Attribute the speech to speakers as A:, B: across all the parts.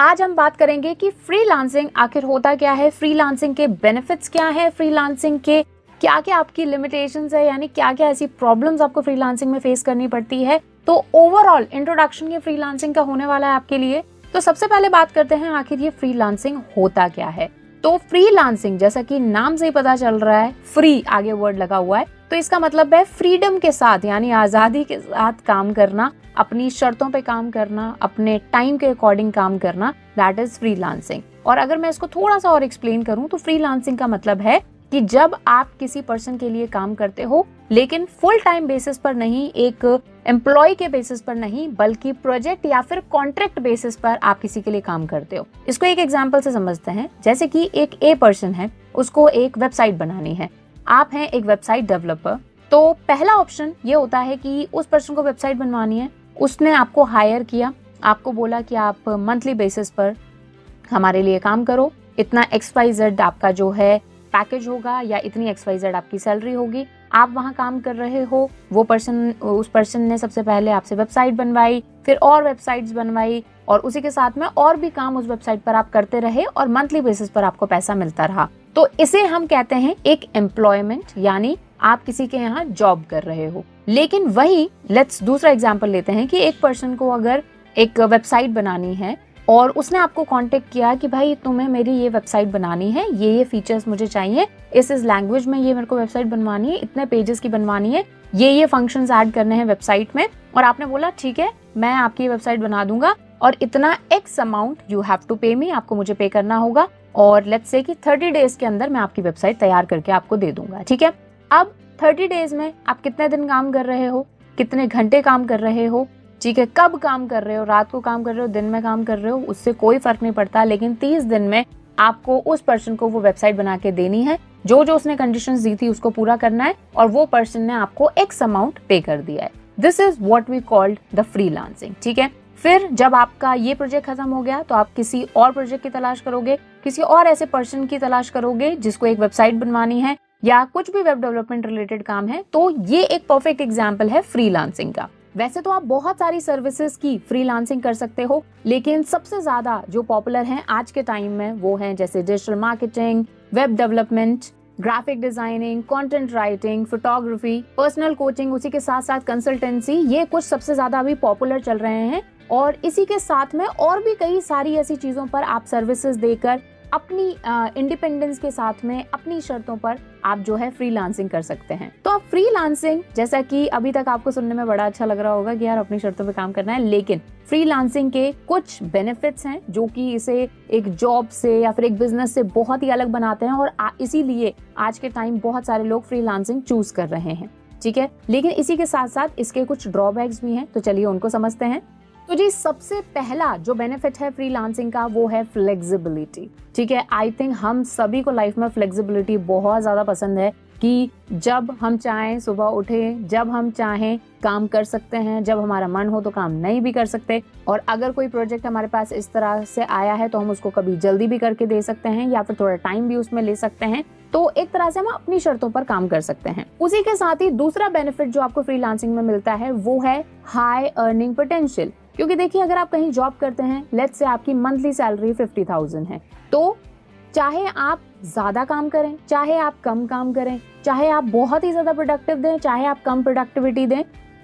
A: आज हम बात करेंगे कि फ्रीलांसिंग आखिर होता क्या है, फ्रीलांसिंग के बेनिफिट्स क्या है, फ्रीलांसिंग के क्या क्या आपकी लिमिटेशंस है, यानी क्या क्या ऐसी प्रॉब्लम्स आपको फ्रीलांसिंग में फेस करनी पड़ती है। तो ओवरऑल इंट्रोडक्शन ये फ्रीलांसिंग का होने वाला है आपके लिए। तो सबसे पहले बात करते हैं आखिर ये फ्रीलांसिंग होता क्या है। तो फ्रीलांसिंग जैसा कि नाम से ही पता चल रहा है, फ्री आगे वर्ड लगा हुआ है, तो इसका मतलब है फ्रीडम के साथ यानी आजादी के साथ काम करना, अपनी शर्तों पे काम करना, अपने टाइम के अकॉर्डिंग काम करना, दैट इज फ्रीलांसिंग। और अगर मैं इसको थोड़ा सा और एक्सप्लेन करूं तो फ्रीलांसिंग का मतलब है कि जब आप किसी पर्सन के लिए काम करते हो लेकिन फुल टाइम बेसिस पर नहीं, एक एम्प्लॉय के बेसिस पर नहीं, बल्कि प्रोजेक्ट या फिर कॉन्ट्रैक्ट बेसिस पर आप किसी के लिए काम करते हो। इसको एक एग्जांपल से समझते हैं। जैसे कि एक ए पर्सन है, उसको एक वेबसाइट बनानी है, आप हैं एक वेबसाइट डेवलपर। तो पहला ऑप्शन ये होता है कि उस पर्सन को वेबसाइट बनवानी है, उसने आपको हायर किया, आपको बोला कि आप मंथली बेसिस पर हमारे लिए काम करो, इतना XYZ आपका जो है पैकेज होगा या इतनी XYZ आपकी सैलरी होगी। आप वहाँ काम कर रहे हो, वो पर्सन, उस पर्सन ने सबसे पहले आपसे वेबसाइट बनवाई, फिर और वेबसाइट्स बनवाई, और उसी के साथ में और भी काम उस वेबसाइट पर आप करते रहे और मंथली बेसिस पर आपको पैसा मिलता रहा। तो इसे हम कहते हैं एक एम्प्लॉयमेंट, यानी आप किसी के यहाँ जॉब कर रहे हो। लेकिन वही लेट्स दूसरा एग्जांपल लेते हैं कि एक पर्सन को अगर एक वेबसाइट बनानी है और उसने आपको कांटेक्ट किया कि भाई तुम्हें मेरी ये वेबसाइट बनानी है, ये फीचर्स मुझे चाहिए, इस लैंग्वेज में ये मेरे को वेबसाइट बनवानी है, इतने पेजेस की बनवानी है, ये फंक्शंस ऐड करने हैं वेबसाइट में। और आपने बोला ठीक है, मैं आपकी वेबसाइट बना दूंगा और इतना X amount you have to pay me, आपको मुझे पे करना होगा, और लेट्स से कि 30 डेज के अंदर मैं आपकी वेबसाइट तैयार करके आपको दे दूंगा। ठीक है, अब 30 डेज में आप कितने दिन काम कर रहे हो, कितने घंटे काम कर रहे हो, ठीक है, कब काम कर रहे हो, रात को काम कर रहे हो, दिन में काम कर रहे हो, उससे कोई फर्क नहीं पड़ता। लेकिन 30 दिन में आपको उस पर्सन को वो वेबसाइट बना के देनी है, जो जो उसने कंडीशंस दी थी उसको पूरा करना है, और वो पर्सन ने आपको X अमाउंट पे कर दिया है। This is what we called the freelancing. ठीक है, फिर जब आपका ये प्रोजेक्ट खत्म हो गया तो आप किसी और प्रोजेक्ट की तलाश करोगे, किसी और ऐसे पर्सन की तलाश करोगे जिसको एक वेबसाइट बनवानी है या कुछ भी वेब डेवलपमेंट रिलेटेड काम है। तो ये एक परफेक्ट एग्जाम्पल है फ्रीलांसिंग का। वैसे तो आप बहुत सारी सर्विसेज की फ्रीलांसिंग कर सकते हो, लेकिन सबसे ज्यादा जो पॉपुलर हैं आज के टाइम में वो हैं जैसे digital marketing, web development, graphic designing, content writing, photography, personal coaching, उसी के साथ साथ कंसल्टेंसी। ये कुछ सबसे ज्यादा अभी पॉपुलर चल रहे हैं, और इसी के साथ में और भी कई सारी ऐसी चीजों पर आप सर्विसेज देकर अपनी इंडिपेंडेंस के साथ में अपनी शर्तों पर आप जो है फ्रीलांसिंग कर सकते हैं। तो अब फ्रीलांसिंग, जैसा कि अभी तक आपको सुनने में बड़ा अच्छा लग रहा होगा कि यार अपनी शर्तों पे काम करना है, लेकिन फ्रीलांसिंग के कुछ बेनिफिट्स हैं जो कि इसे एक जॉब से या फिर एक बिजनेस से बहुत ही अलग बनाते हैं, और इसीलिए आज के टाइम बहुत सारे लोग फ्रीलांसिंग चूज कर रहे हैं। ठीक है, लेकिन इसी के साथ साथ इसके कुछ ड्रॉबैक्स भी हैं, तो चलिए उनको समझते हैं। तो जी सबसे पहला जो बेनिफिट है फ्रीलांसिंग का वो है फ्लेक्सिबिलिटी। ठीक है, आई थिंक हम सभी को लाइफ में फ्लेक्सिबिलिटी बहुत ज्यादा पसंद है कि जब हम चाहें सुबह उठे, जब हम चाहें काम कर सकते हैं, जब हमारा मन हो तो काम नहीं भी कर सकते, और अगर कोई प्रोजेक्ट हमारे पास इस तरह से आया है तो हम उसको कभी जल्दी भी करके दे सकते हैं या फिर थोड़ा टाइम भी उसमें ले सकते हैं। तो एक तरह से हम अपनी शर्तों पर काम कर सकते हैं। उसी के साथ ही दूसरा बेनिफिट जो आपको फ्रीलांसिंग में मिलता है वो है हाई अर्निंग पोटेंशियल। क्योंकि देखिए, अगर आप कहीं जॉब करते हैं, लेट्स से आपकी मंथली सैलरी 50,000 है, तो चाहे आप ज्यादा काम करें, चाहे आप कम काम करें, चाहे आप बहुत ही ज्यादा प्रोडक्टिव दें, चाहे आप कम प्रोडक्टिविटी दें,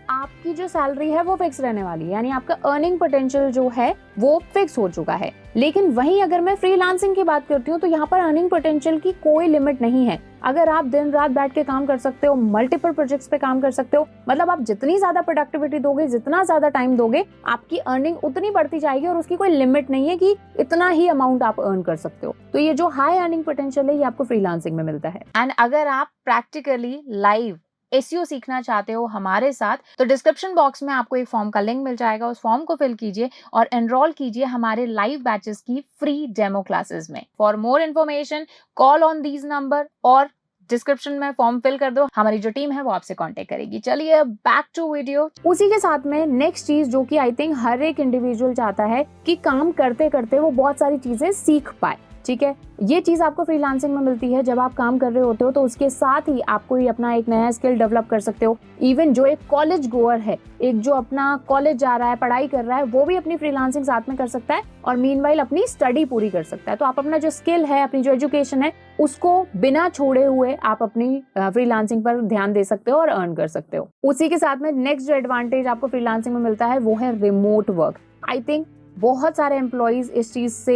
A: आपकी जो सैलरी है वो फिक्स रहने वाली है, यानी आपका अर्निंग पोटेंशियल जो है वो फिक्स हो चुका है। लेकिन वहीं अगर मैं फ्रीलांसिंग की बात करती हूँ तो यहाँ पर अर्निंग पोटेंशियल की कोई लिमिट नहीं है। अगर आप दिन रात बैठ के काम कर सकते हो, मल्टीपल प्रोजेक्ट्स पे काम कर सकते हो, मतलब आप जितनी ज्यादा प्रोडक्टिविटी दोगे, जितना ज्यादा टाइम दोगे, आपकी अर्निंग उतनी बढ़ती जाएगी, और उसकी कोई लिमिट नहीं है कि इतना ही अमाउंट आप अर्न कर सकते हो। तो ये जो हाई अर्निंग पोटेंशियल है ये आपको फ्रीलांसिंग में मिलता है। एंड अगर आप प्रैक्टिकली लाइव SEO सीखना चाहते हो हमारे साथ, तो डिस्क्रिप्शन बॉक्स में आपको एक फॉर्म का लिंक मिल जाएगा, उस फॉर्म को फिल कीजिए और एनरोल कीजिए हमारे लाइव बैचेस की फ्री डेमो क्लासेस में। For more information call on these number, और डिस्क्रिप्शन में फॉर्म फिल कर दो, हमारी जो टीम है वो आपसे कांटेक्ट करेगी। चलिए बैक टू वीडियो। उसी के साथ में नेक्स्ट चीज जो कि आई थिंक हर एक इंडिविजुअल चाहता है कि काम करते करते वो बहुत सारी चीजें सीख पाए। ठीक है। ये चीज आपको फ्रीलांसिंग में मिलती है जब आप काम कर रहे होते हो, तो उसके साथ ही आपको ही अपना एक नया स्किल डेवलप कर सकते हो। इवन जो एक कॉलेज गोअर है, एक जो अपना कॉलेज जा रहा है, पढ़ाई कर रहा है, वो भी अपनी फ्रीलांसिंग साथ में कर सकता है और मीनवाइल अपनी स्टडी पूरी कर सकता है। तो आप अपना जो स्किल है, अपनी जो एजुकेशन है, उसको बिना छोड़े हुए आप अपनी फ्रीलांसिंग पर ध्यान दे सकते हो और अर्न कर सकते हो। उसी के साथ में नेक्स्ट जो एडवांटेज आपको फ्रीलांसिंग में मिलता है वो है रिमोट वर्क। आई थिंक बहुत सारे एम्प्लॉइज इस चीज से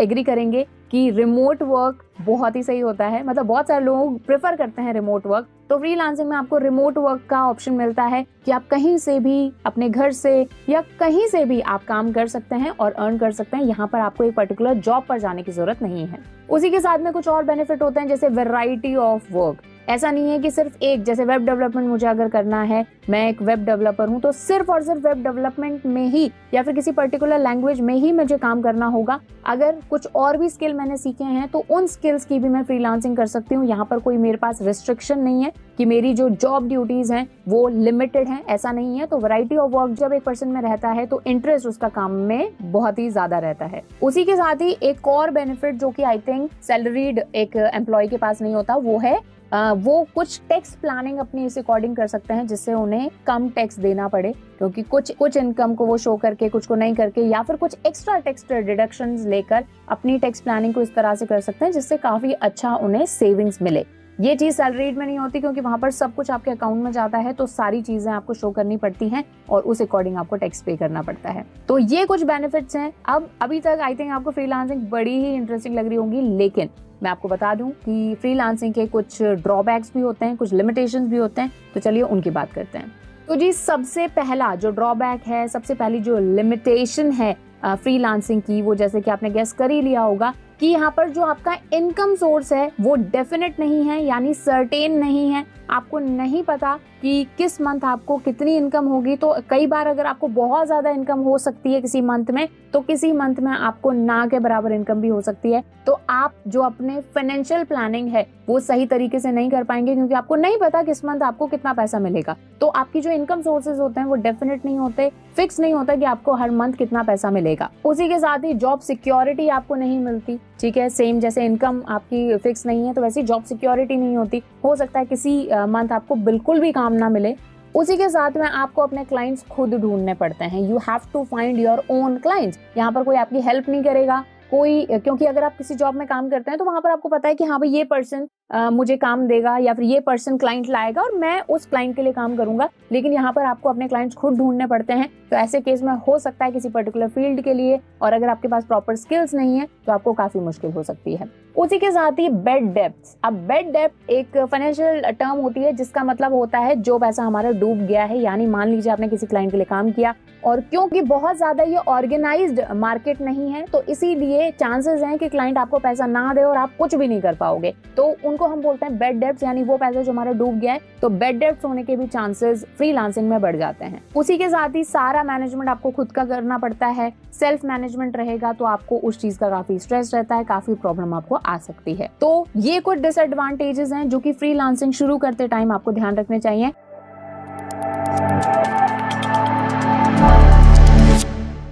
A: एग्री करेंगे कि रिमोट वर्क बहुत ही सही होता है। मतलब बहुत सारे लोग प्रेफर करते हैं रिमोट वर्क। तो फ्रीलांसिंग में आपको रिमोट वर्क का ऑप्शन मिलता है कि आप कहीं से भी, अपने घर से या कहीं से भी आप काम कर सकते हैं और अर्न कर सकते हैं। यहाँ पर आपको एक पर्टिकुलर जॉब पर जाने की जरूरत नहीं है। उसी के साथ में कुछ और बेनिफिट होते हैं, जैसे वैरायटी ऑफ वर्क। ऐसा नहीं है कि सिर्फ एक, जैसे वेब डेवलपमेंट मुझे अगर करना है, मैं एक वेब डेवलपर हूं, तो सिर्फ और सिर्फ वेब डेवलपमेंट में ही या फिर किसी पर्टिकुलर लैंग्वेज में ही मुझे काम करना होगा। अगर कुछ और भी स्किल मैंने सीखे हैं तो उन स्किल्स की भी मैं फ्रीलांसिंग कर सकती हूँ। यहाँ पर कोई मेरे पास रिस्ट्रिक्शन नहीं है कि मेरी जो जॉब ड्यूटीज हैं वो लिमिटेड हैं, ऐसा नहीं है। तो वैरायटी ऑफ वर्क जब एक पर्सन में रहता है तो इंटरेस्ट उसका काम में बहुत ही ज्यादा रहता है। उसी के साथ ही एक और बेनिफिट जो कि आई थिंक सैलरीड एक एम्प्लॉय के पास नहीं होता, वो है वो कुछ टैक्स प्लानिंग अपनी इस अकॉर्डिंग कर सकते हैं जिससे उन्हें कम टैक्स देना पड़े, क्योंकि कुछ इनकम को वो शो करके, कुछ को नहीं करके, या फिर कुछ एक्स्ट्रा टैक्स डिडक्शंस लेकर अपनी टैक्स प्लानिंग को इस तरह से कर सकते हैं जिससे काफी अच्छा उन्हें सेविंग्स मिले। ये चीज सैलरीड में नहीं होती क्योंकि वहां पर सब कुछ आपके अकाउंट में जाता है, तो सारी चीजें आपको शो करनी पड़ती हैं और उस अकॉर्डिंग आपको टैक्स पे करना पड़ता है। तो ये कुछ बेनिफिट्स हैं। अब अभी तक आई थिंक आपको फ्रीलांसिंग बड़ी ही इंटरेस्टिंग लग रही होंगी, लेकिन मैं आपको बता दूं कि फ्रीलांसिंग के कुछ ड्रॉबैक्स भी होते हैं, कुछ लिमिटेशंस भी होते हैं। तो चलिए उनकी बात करते हैं। तो जी सबसे पहला जो ड्रॉबैक है, सबसे पहली जो लिमिटेशन है फ्रीलांसिंग की, वो जैसे कि आपने गेस कर ही लिया होगा कि यहाँ पर जो आपका इनकम सोर्स है वो डेफिनेट नहीं है, यानी सर्टेन नहीं है। आपको नहीं पता कि किस मंथ आपको कितनी इनकम होगी। तो कई बार अगर आपको बहुत ज्यादा इनकम हो सकती है किसी मंथ में, तो किसी मंथ में आपको ना के बराबर इनकम भी हो सकती है। तो आप जो अपने फाइनेंशियल प्लानिंग है वो सही तरीके से नहीं कर पाएंगे, क्योंकि आपको नहीं पता किस मंथ आपको कितना पैसा मिलेगा। तो आपकी जो इनकम सोर्सेज होते हैं वो डेफिनेट नहीं होते, फिक्स नहीं होता कि आपको हर मंथ कितना पैसा मिलेगा। उसी के साथ ही जॉब सिक्योरिटी आपको नहीं मिलती, ठीक है। सेम जैसे इनकम आपकी फिक्स नहीं है तो वैसे जॉब सिक्योरिटी नहीं होती। हो सकता है किसी मंथ आपको बिल्कुल भी काम ना मिले। उसी के साथ में आपको अपने क्लाइंट्स खुद ढूंढने पड़ते हैं। You have to find your own clients. यहाँ पर कोई आपकी हेल्प नहीं करेगा कोई, क्योंकि अगर आप किसी जॉब में काम करते हैं तो वहां पर आपको पता है कि हाँ भाई ये पर्सन मुझे काम देगा या फिर ये पर्सन क्लाइंट लाएगा और मैं उस क्लाइंट के लिए काम करूंगा। लेकिन यहाँ पर आपको अपने क्लाइंट्स खुद ढूंढने पड़ते हैं। तो ऐसे केस में हो सकता है किसी पर्टिकुलर फील्ड के लिए, और अगर आपके पास प्रॉपर स्किल्स नहीं है तो आपको काफी मुश्किल हो सकती है। उसी के साथ ही बेड डेब्ट्स। अब बेड डेब्ट एक फाइनेंशियल टर्म होती है जिसका मतलब होता है जो पैसा हमारा डूब गया है। यानी मान लीजिए आपने किसी क्लाइंट के लिए काम किया और क्योंकि बहुत ज्यादा ये ऑर्गेनाइज्ड मार्केट नहीं है, तो इसीलिए चांसेस हैं कि क्लाइंट आपको पैसा ना दे और आप कुछ भी नहीं कर पाओगे। तो उनको हम बोलते हैं बेड डेब्ट्स, यानी वो पैसा जो हमारा डूब गया है। तो बेड डेब्ट्स होने के भी चांसेस फ्रीलांसिंग में बढ़ जाते हैं। उसी के साथ ही सारा मैनेजमेंट आपको खुद का करना पड़ता है। सेल्फ मैनेजमेंट रहेगा तो आपको उस चीज का काफी स्ट्रेस रहता है, काफी प्रॉब्लम आपको आ सकती है। तो ये कुछ डिसएडवांटेजेस हैं जो कि फ्रीलांसिंग शुरू करते टाइम आपको ध्यान रखने चाहिए।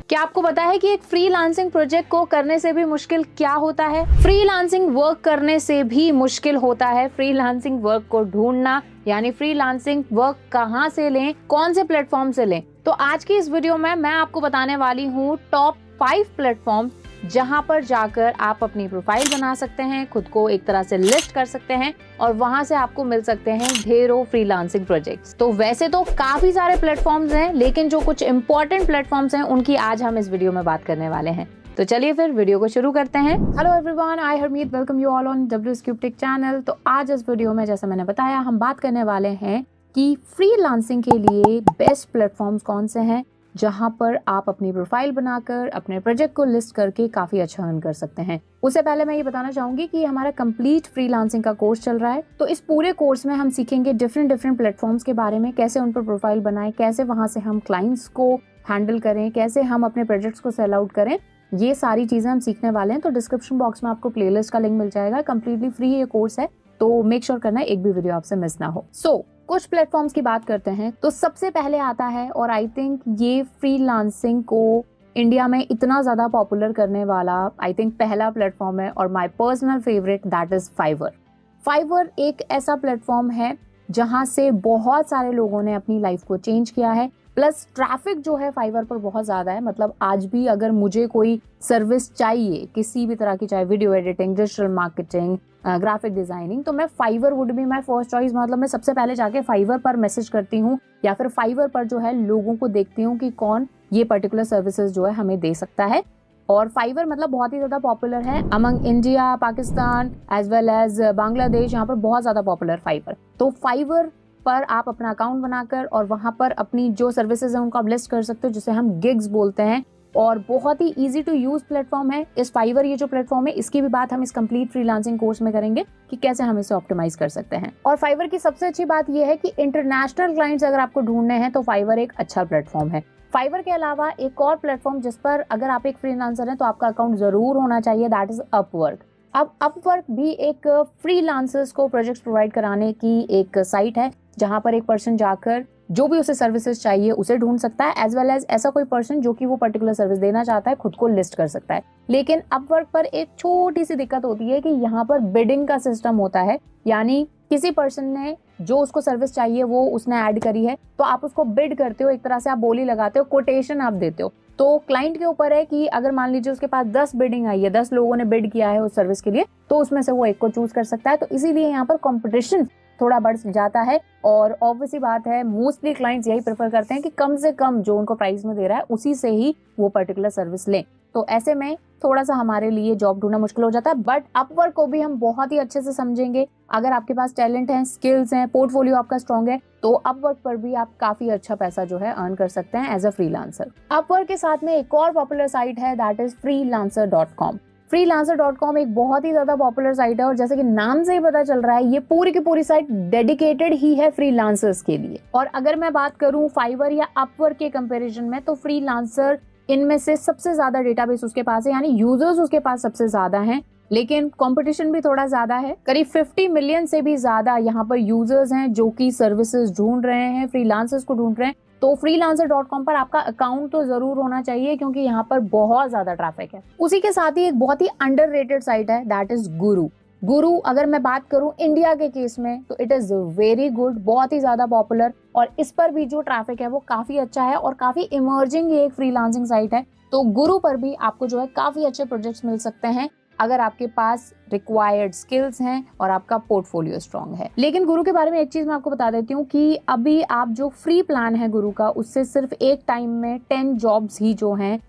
A: क्या आपको पता है कि एक फ्रीलांसिंग प्रोजेक्ट को करने से भी मुश्किल क्या होता है? फ्रीलांसिंग वर्क करने से भी मुश्किल होता है फ्रीलांसिंग वर्क को ढूंढना, यानी फ्रीलांसिंग वर्क कहाँ से लें, कौन से प्लेटफॉर्म से लें। तो आज की इस वीडियो में मैं आपको बताने वाली हूँ टॉप 5 प्लेटफॉर्म जहां पर जाकर आप अपनी प्रोफाइल बना सकते हैं, खुद को एक तरह से लिस्ट कर सकते हैं और वहां से आपको मिल सकते हैं ढेरों फ्रीलांसिंग प्रोजेक्ट्स। तो वैसे तो काफी सारे प्लेटफॉर्म्स हैं, लेकिन जो कुछ इंपॉर्टेंट प्लेटफॉर्म्स हैं उनकी आज हम इस वीडियो में बात करने वाले हैं। तो चलिए फिर वीडियो को शुरू करते हैं। Hello everyone, I Harmeet welcome you all on WSCube Tech channel. तो आज इस वीडियो में जैसा मैंने बताया हम बात करने वाले हैं कि फ्रीलांसिंग के लिए बेस्ट प्लेटफॉर्म्स कौन से हैं जहां पर आप अपनी प्रोफाइल बनाकर अपने प्रोजेक्ट को लिस्ट करके काफी अच्छा अर्न कर सकते हैं। उससे पहले मैं ये बताना चाहूंगी कि हमारा कंप्लीट फ्रीलांसिंग का कोर्स चल रहा है। तो इस पूरे कोर्स में हम सीखेंगे डिफरेंट प्लेटफॉर्म्स के बारे में, कैसे उन पर प्रोफाइल बनाएं, कैसे वहां से हम क्लाइंट्स को हैंडल करें, कैसे हम अपने प्रोजेक्ट्स को सेल आउट करें। ये सारी चीजें हम सीखने वाले हैं। तो डिस्क्रिप्शन बॉक्स में आपको प्लेलिस्ट का लिंक मिल जाएगा। कंप्लीटली फ्री ये कोर्स है, तो मेक श्योर करना एक भी वीडियो आपसे मिस ना हो। कुछ प्लेटफॉर्म्स की बात करते हैं। तो सबसे पहले आता है, और आई थिंक ये फ्रीलांसिंग को इंडिया में इतना ज़्यादा पॉपुलर करने वाला आई थिंक पहला प्लेटफॉर्म है और my personal favourite that is Fiverr. Fiverr एक ऐसा प्लेटफॉर्म है जहां से बहुत सारे लोगों ने अपनी लाइफ को चेंज किया है। प्लस ट्रैफिक जो है फाइवर पर बहुत ज़्यादा है, मतलब आज भी अगर मुझे कोई सर्विस चाहिए किसी भी तरह की, चाहे video editing, digital marketing, graphic designing, तो मैं Fiverr would be my first choice. मतलब मैं सबसे पहले जाके फाइवर पर मैसेज करती हूँ या फिर फाइवर पर जो है लोगों को देखती हूँ कि कौन ये पर्टिकुलर सर्विसेज जो है हमें दे सकता है। और फाइवर मतलब बहुत ही ज़्यादा पॉपुलर है among India, Pakistan as well as Bangladesh, यहाँ पर बहुत ज़्यादा पॉपुलर फाइवर। तो फाइवर पर आप अपना अकाउंट बनाकर और वहाँ पर अपनी जो सर्विसेज हैं उनको आप लिस्ट कर सकते हो, जिसे हम गिग्स बोलते हैं। और बहुत ही इजी टू यूज प्लेटफॉर्म है इस फाइवर। ये जो प्लेटफॉर्म है इसकी भी बात हम इस कंप्लीट फ्रीलांसिंग कोर्स में करेंगे कि कैसे हम इसे ऑप्टिमाइज कर सकते हैं। और फाइवर की सबसे अच्छी बात यह है कि इंटरनेशनल क्लाइंट्स अगर आपको ढूंढने हैं तो फाइवर एक अच्छा प्लेटफॉर्म है। फाइवर के अलावा एक और प्लेटफॉर्म जिस पर अगर आप एक फ्रीलांसर हैं तो आपका अकाउंट जरूर होना चाहिए, दैट इज अपवर्क। अब अपवर्क भी एक फ्रीलांसर्स को प्रोजेक्ट्स प्रोवाइड कराने की एक साइट है जहां पर एक पर्सन जाकर जो भी उसे सर्विसेज चाहिए उसे ढूंढ सकता है, एज वेल एज ऐसा कोई पर्सन जो कि वो पर्टिकुलर सर्विस देना चाहता है खुद को लिस्ट कर सकता है। लेकिन अपवर्क पर एक छोटी सी दिक्कत होती है कि यहाँ पर बिडिंग का सिस्टम होता है, यानी किसी पर्सन ने जो उसको सर्विस चाहिए वो उसने ऐड करी है तो आप उसको बिड करते हो, एक तरह से आप बोली लगाते हो, कोटेशन आप देते हो। तो क्लाइंट के ऊपर है कि अगर मान लीजिए उसके पास 10 बिडिंग आई है, 10 लोगों ने बिड किया है उस सर्विस के लिए, तो उसमें से वो एक को चूज कर सकता है। तो इसीलिए यहाँ पर कॉम्पिटिशन थोड़ा बढ़ जाता है और ऑब्वियसली बात है मोस्टली क्लाइंट्स यही प्रेफर करते हैं कि कम से कम जो उनको प्राइस में दे रहा है उसी से ही वो पर्टिकुलर सर्विस लें। तो ऐसे में थोड़ा सा हमारे लिए जॉब ढूंढना मुश्किल हो जाता है, बट अपवर्क को भी हम बहुत ही अच्छे से समझेंगे। अगर आपके पास टैलेंट है, स्किल्स हैं, पोर्टफोलियो आपका स्ट्रॉन्ग है तो अपवर्क पर भी आप काफी अच्छा पैसा जो है अर्न कर सकते हैं एज अ फ्रीलांसर। अपवर्क के साथ में एक और पॉपुलर साइट है दैट इज freelancer.com। freelancer.com एक बहुत ही ज्यादा पॉपुलर साइट है और जैसे कि नाम से ही पता चल रहा है ये पूरी की पूरी साइट डेडिकेटेड ही है फ्रीलांसर्स के लिए। और अगर मैं बात करूं फाइवर या अपवर्क के कंपैरिजन में तो फ्रीलांसर इनमें से सबसे ज्यादा डेटाबेस उसके पास है, यानी यूजर्स उसके पास सबसे ज्यादा हैं, लेकिन कंपटीशन भी थोड़ा ज्यादा है। करीब 50 मिलियन से भी ज्यादा यहाँ पर यूजर्स हैं जो कि सर्विसेज ढूंढ रहे हैं, फ्रीलांसर्स को ढूंढ रहे हैं। तो freelancer.com पर आपका अकाउंट तो जरूर होना चाहिए क्योंकि यहाँ पर बहुत ज्यादा ट्रैफिक है। उसी के साथ ही एक बहुत ही अंडररेटेड साइट है दैट इज गुरु। गुरु अगर मैं बात करूं इंडिया के केस में तो इट इज वेरी गुड, बहुत ही ज्यादा पॉपुलर और इस पर भी जो ट्रैफिक है वो काफी अच्छा है और काफी इमर्जिंग ये एक फ्रीलांसिंग साइट है। तो गुरु पर भी आपको जो है काफी अच्छे प्रोजेक्ट्स मिल सकते हैं अगर आपके पास रिक्वायर्ड स्किल्स हैं और आपका पोर्टफोलियो स्ट्रांग है। लेकिन गुरु के बारे में एक चीज मैं आपको बता देती हूँ कि अभी आप जो फ्री प्लान है गुरु का उससे सिर्फ एक टाइम में 10 जॉब्स ही जो हैं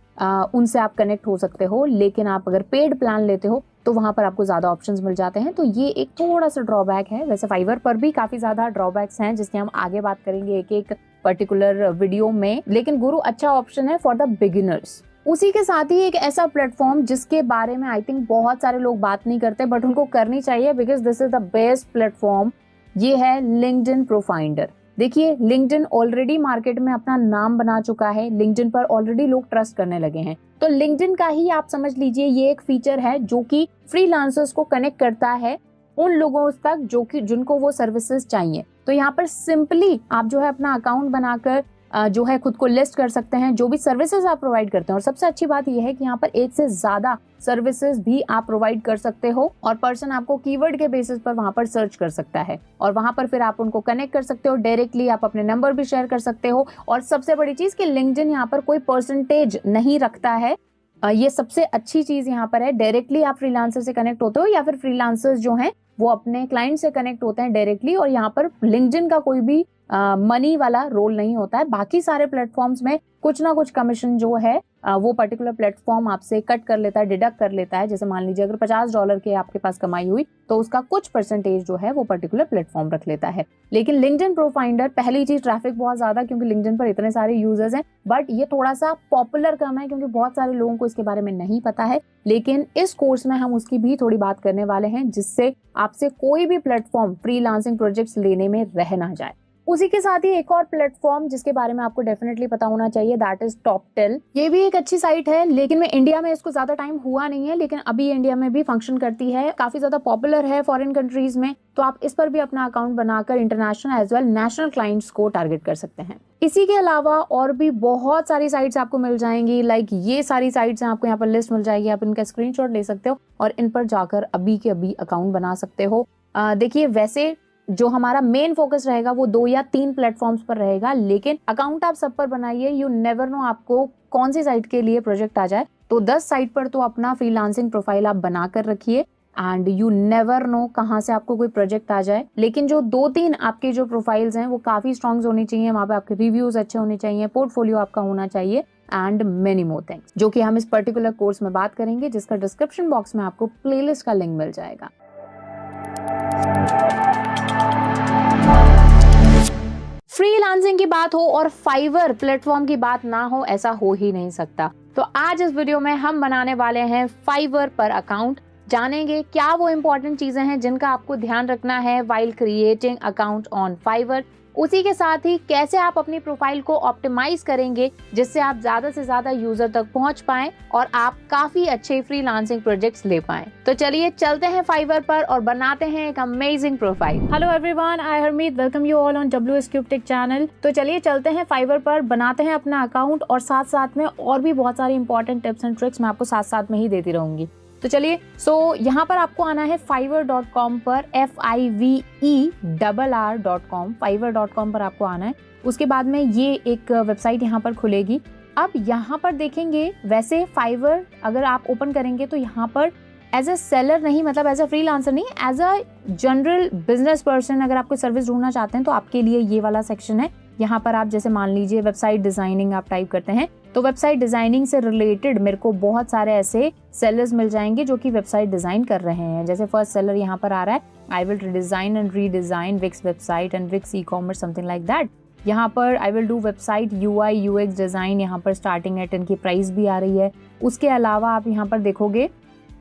A: उनसे आप कनेक्ट हो सकते हो। लेकिन आप अगर पेड प्लान लेते हो तो वहां पर आपको ज्यादा ऑप्शंस मिल जाते हैं। तो ये एक थोड़ा सा ड्रॉबैक है। वैसे फाइवर पर भी काफी ज्यादा ड्रॉबैक्स हैं जिसके हम आगे बात करेंगे एक एक पर्टिकुलर वीडियो में, लेकिन गुरु अच्छा ऑप्शन है फॉर द बिगिनर्स। उसी के साथ ही एक ऐसा प्लेटफॉर्म जिसके बारे में आई थिंक बहुत सारे लोग बात नहीं करते बट उनको करनी चाहिए because this is the best platform, ये है लिंक्डइन प्रोफाइंडर। देखिए लिंक्डइन ऑलरेडी मार्केट में अपना नाम बना चुका है, लिंक्डइन पर ऑलरेडी लोग ट्रस्ट करने लगे हैं। तो लिंक्डइन का ही आप समझ लीजिए ये एक फीचर है जो कि फ्रीलांसर्स को कनेक्ट करता है उन लोगों तक जो कि जिनको वो सर्विसेज चाहिए। तो यहाँ पर सिंपली आप जो है अपना अकाउंट बनाकर जो है खुद को लिस्ट कर सकते हैं जो भी सर्विसेज आप प्रोवाइड करते हैं। और सबसे अच्छी बात यह है कि यहाँ पर एक से ज्यादा सर्विसेज भी आप प्रोवाइड कर सकते हो और पर्सन आपको कीवर्ड के बेसिस पर वहां पर सर्च कर सकता है और वहां पर फिर आप उनको कनेक्ट कर सकते हो डायरेक्टली, आप अपने नंबर भी शेयर कर सकते हो। और सबसे बड़ी चीज कि लिंक्डइन यहाँ पर कोई परसेंटेज नहीं रखता है, ये सबसे अच्छी चीज यहाँ पर है। डायरेक्टली आप फ्रीलांसर से कनेक्ट होते हो या फिर फ्रीलांसर्स जो हैं वो अपने क्लाइंट से कनेक्ट होते हैं डायरेक्टली और यहाँ पर लिंक्डइन का कोई भी मनी वाला रोल नहीं होता है। बाकी सारे प्लेटफॉर्म्स में कुछ ना कुछ कमीशन जो है वो पर्टिकुलर प्लेटफॉर्म आपसे कट कर लेता है, डिडक्ट कर लेता है। जैसे मान लीजिए अगर $50 के आपके पास कमाई हुई तो उसका कुछ परसेंटेज जो है वो पर्टिकुलर प्लेटफॉर्म रख लेता है। लेकिन लिंक्डइन प्रोफाइंडर पहली चीज ट्रैफिक बहुत ज्यादा क्योंकि लिंक्डइन पर इतने सारे यूजर्स हैं, बट ये थोड़ा सा पॉपुलर कम है क्योंकि बहुत सारे लोगों को इसके बारे में नहीं पता है। लेकिन इस कोर्स में हम उसकी भी थोड़ी बात करने वाले हैं जिससे आपसे कोई भी प्लेटफॉर्म फ्रीलांसिंग प्रोजेक्ट्स लेने में रह ना जाए। उसी के साथ ही एक और प्लेटफॉर्म जिसके बारे में आपको डेफिनेटली पता होना चाहिए, दैट इज टॉपटेल। ये भी एक अच्छी साइट है, लेकिन मैं इंडिया में इसको ज्यादा टाइम हुआ नहीं है, लेकिन अभी इंडिया में भी फंक्शन करती है, काफी ज्यादा पॉपुलर है फॉरेन कंट्रीज में। तो आप इस पर भी अपना अकाउंट बनाकर international as well national clients को टारगेट कर सकते हैं। इसी के अलावा और भी बहुत सारी साइट्स आपको मिल जाएंगी, लाइक ये सारी साइट्स हैं, आपको यहाँ पर लिस्ट मिल जाएगी, आप इनका स्क्रीनशॉट ले सकते हो और इन पर जाकर अभी के अभी अकाउंट बना सकते हो। देखिए, वैसे जो हमारा मेन फोकस रहेगा वो 2 या 3 प्लेटफॉर्म्स पर रहेगा, लेकिन अकाउंट आप सब पर बनाइए। यू नेवर नो आपको कौन सी साइट के लिए प्रोजेक्ट आ जाए। तो 10 साइट पर तो अपना फ्रीलांसिंग प्रोफाइल आप बना कर रखिए एंड यू नेवर नो कहाँ से आपको कोई प्रोजेक्ट आ जाए। लेकिन जो 2-3 आपके जो प्रोफाइल्स हैं वो काफी स्ट्रॉन्ग होनी चाहिए, वहाँ पे आपके रिव्यूज अच्छे होने चाहिए, पोर्टफोलियो आपका होना चाहिए एंड मेनी मोर थिंग्स, जो कि हम इस पर्टिकुलर कोर्स में बात करेंगे, जिसका डिस्क्रिप्शन बॉक्स में आपको प्लेलिस्ट का लिंक मिल जाएगा। फ्रीलांसिंग की बात हो और फाइवर प्लेटफॉर्म की बात ना हो, ऐसा हो ही नहीं सकता। तो आज इस वीडियो में हम बनाने वाले हैं फाइवर पर अकाउंट। जानेंगे क्या वो इंपॉर्टेंट चीजें हैं जिनका आपको ध्यान रखना है while creating account on Fiverr. उसी के साथ ही कैसे आप अपनी प्रोफाइल को ऑप्टिमाइज करेंगे जिससे आप ज्यादा से ज्यादा यूजर तक पहुंच पाएं और आप काफी अच्छे फ्रीलांसिंग प्रोजेक्ट्स ले पाएं। तो चलिए चलते हैं फाइवर पर और बनाते हैं एक amazing profile. Hello everyone, I Harmeet, welcome you all on WS Cube Tech channel. तो चलिए चलते हैं फाइवर पर, बनाते हैं अपना अकाउंट और साथ साथ में और भी बहुत सारी इंपॉर्टेंट टिप्स एंड ट्रिक्स मैं आपको साथ साथ में ही देती रहूंगी। तो चलिए, यहाँ पर आपको आना है fiverr.com पर, fiverr.com, fiverr.com पर आपको आना है। उसके बाद में ये एक वेबसाइट यहाँ पर खुलेगी। अब यहाँ पर देखेंगे, वैसे फाइवर अगर आप ओपन करेंगे तो यहाँ पर एज अ सेलर नहीं, मतलब एज अ फ्रीलांसर नहीं, as a general business person अगर आप कोई सर्विस ढूंढना चाहते हैं तो आपके लिए ये वाला सेक्शन है। यहाँ पर आप जैसे मान लीजिए वेबसाइट डिजाइनिंग आप टाइप करते हैं तो वेबसाइट डिजाइनिंग से रिलेटेड मेरे को बहुत सारे ऐसे सेलर्स मिल जाएंगे जो कि वेबसाइट डिजाइन कर रहे हैं। जैसे फर्स्ट सेलर यहाँ पर आ रहा है, I will design and redesign Wix website and Wix ecommerce, something like that. यहाँ पर I will do website UI UX design, यहाँ पर स्टार्टिंग एट, इनकी प्राइस भी आ रही है। उसके अलावा आप यहाँ पर देखोगे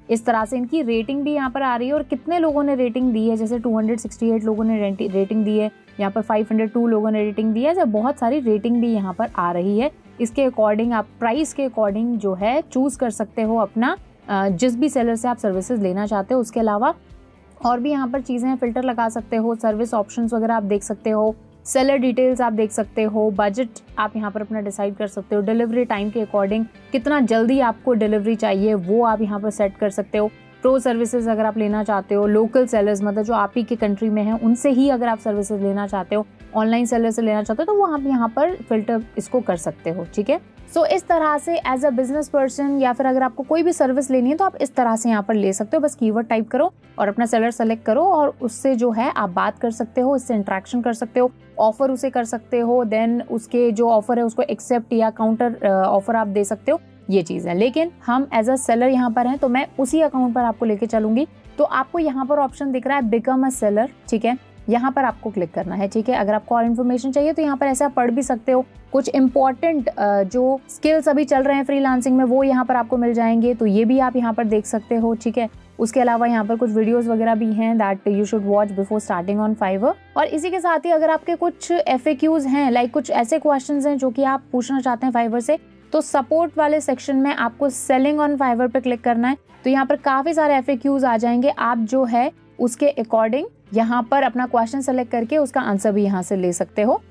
A: इस तरह से इनकी रेटिंग भी यहाँ पर आ रही है और कितने लोगों ने रेटिंग दी है। जैसे 268 लोगों ने रेटिंग दी है, यहाँ पर 502 लोगों ने रेटिंग दी है। जैसे बहुत सारी रेटिंग भी यहाँ पर आ रही है। इसके अकॉर्डिंग आप प्राइस के अकॉर्डिंग जो है चूज कर सकते हो अपना जिस भी सेलर से आप सर्विसेज लेना चाहते हो। उसके अलावा और भी यहाँ पर चीजें फिल्टर लगा सकते हो, सर्विस ऑप्शंस वगैरह आप देख सकते हो, सेलर डिटेल्स आप देख सकते हो, बजट आप यहाँ पर अपना डिसाइड कर सकते हो, डिलीवरी टाइम के अकॉर्डिंग कितना जल्दी आपको डिलीवरी चाहिए वो आप यहाँ पर सेट कर सकते हो। प्रो सर्विसेज अगर आप लेना चाहते हो, लोकल सेलर्स मतलब जो आप ही के कंट्री में हैं उनसे ही अगर आप सर्विसेज लेना चाहते हो, ऑनलाइन सेलर से लेना चाहते हो, तो वो आप यहाँ पर फिल्टर इसको कर सकते हो। ठीक है, सो इस तरह से एज अ बिजनेस पर्सन या फिर अगर आपको कोई भी सर्विस लेनी है तो आप इस तरह से यहाँ पर ले सकते हो। बस कीवर्ड टाइप करो और अपना सेलर सेलेक्ट करो और उससे जो है आप बात कर सकते हो, इससे इंटरेक्शन कर सकते हो, ऑफर उसे कर सकते हो, देन उसके जो ऑफर है उसको एक्सेप्ट या काउंटर ऑफर आप दे सकते हो। ये चीज है, लेकिन हम एज अ सेलर यहाँ पर हैं तो मैं उसी अकाउंट पर आपको लेके चलूंगी। तो आपको यहाँ पर ऑप्शन दिख रहा है बिकम अ सेलर, ठीक है, यहाँ पर आपको क्लिक करना है। ठीक है, अगर आपको और इन्फॉर्मेशन चाहिए तो यहाँ पर ऐसा पढ़ भी सकते हो। कुछ इंपॉर्टेंट जो स्किल्स अभी चल रहे हैं फ्रीलांसिंग में वो यहाँ पर आपको मिल जाएंगे, तो ये भी आप यहाँ पर देख सकते हो। ठीक है, उसके अलावा यहाँ पर कुछ वीडियोस वगैरह भी हैं that you should watch before starting on Fiverr. और इसी के साथ ही अगर आपके कुछ FAQs हैं, लाइक कुछ ऐसे क्वेश्चंस हैं जो कि आप पूछना चाहते हैं फाइवर से, तो सपोर्ट वाले सेक्शन में आपको सेलिंग ऑन फाइवर पे क्लिक करना है। तो यहाँ पर काफी सारे FAQs आ जाएंगे, आप जो है उसके अकॉर्डिंग यहाँ पर अपना क्वेश्चन सेलेक्ट करके उसका आंसर भी यहाँ से ले सकते हो।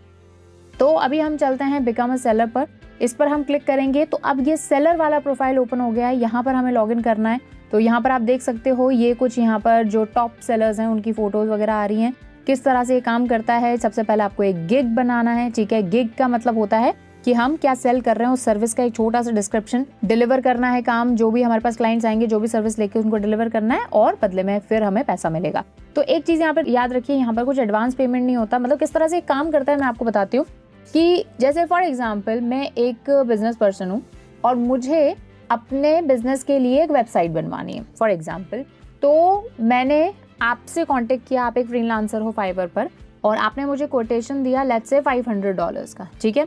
A: तो अभी हम चलते हैं बिकम अ सेलर पर, इस पर हम क्लिक करेंगे तो अब ये सेलर वाला प्रोफाइल ओपन हो गया है। यहाँ पर हमें लॉगिन करना है। तो यहाँ पर आप देख सकते हो ये कुछ यहाँ पर जो टॉप सेलर्स हैं उनकी फोटोज वगैरह आ रही हैं। किस तरह से ये काम करता है, सबसे पहले आपको एक गिग बनाना है। ठीक है, गिग का मतलब होता है कि हम क्या सेल कर रहे हैं, उस सर्विस का एक छोटा सा डिस्क्रिप्शन, डिलीवर करना है काम, जो भी हमारे पास क्लाइंट्स आएंगे जो भी सर्विस लेके उनको डिलीवर करना है और बदले में फिर हमें पैसा मिलेगा। तो एक चीज यहाँ पर याद रखिए, यहाँ पर कुछ एडवांस पेमेंट नहीं होता। मतलब किस तरह से काम करता है मैं आपको बताती हूँ कि जैसे फॉर एग्जाम्पल मैं एक बिजनेस पर्सन हूँ और मुझे अपने बिजनेस के लिए एक वेबसाइट बनवानी है फॉर एग्जाम्पल, तो मैंने आपसे कांटेक्ट किया, आप एक फ्रीलांसर हो फाइवर पर और आपने मुझे कोटेशन दिया लेट्स से $500 का। ठीक है,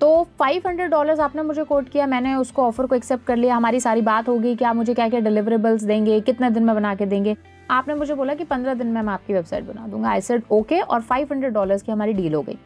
A: तो $500 आपने मुझे कोट किया, मैंने उसको ऑफर को एक्सेप्ट कर लिया, हमारी सारी बात हो गई कि आप मुझे क्या क्या डिलीवरेबल्स देंगे, कितने दिन में बना के देंगे। आपने मुझे बोला कि 15 दिन में मैं आपकी वेबसाइट बना दूंगा। आई सेड ओके, और $500 की हमारी डील हो गई।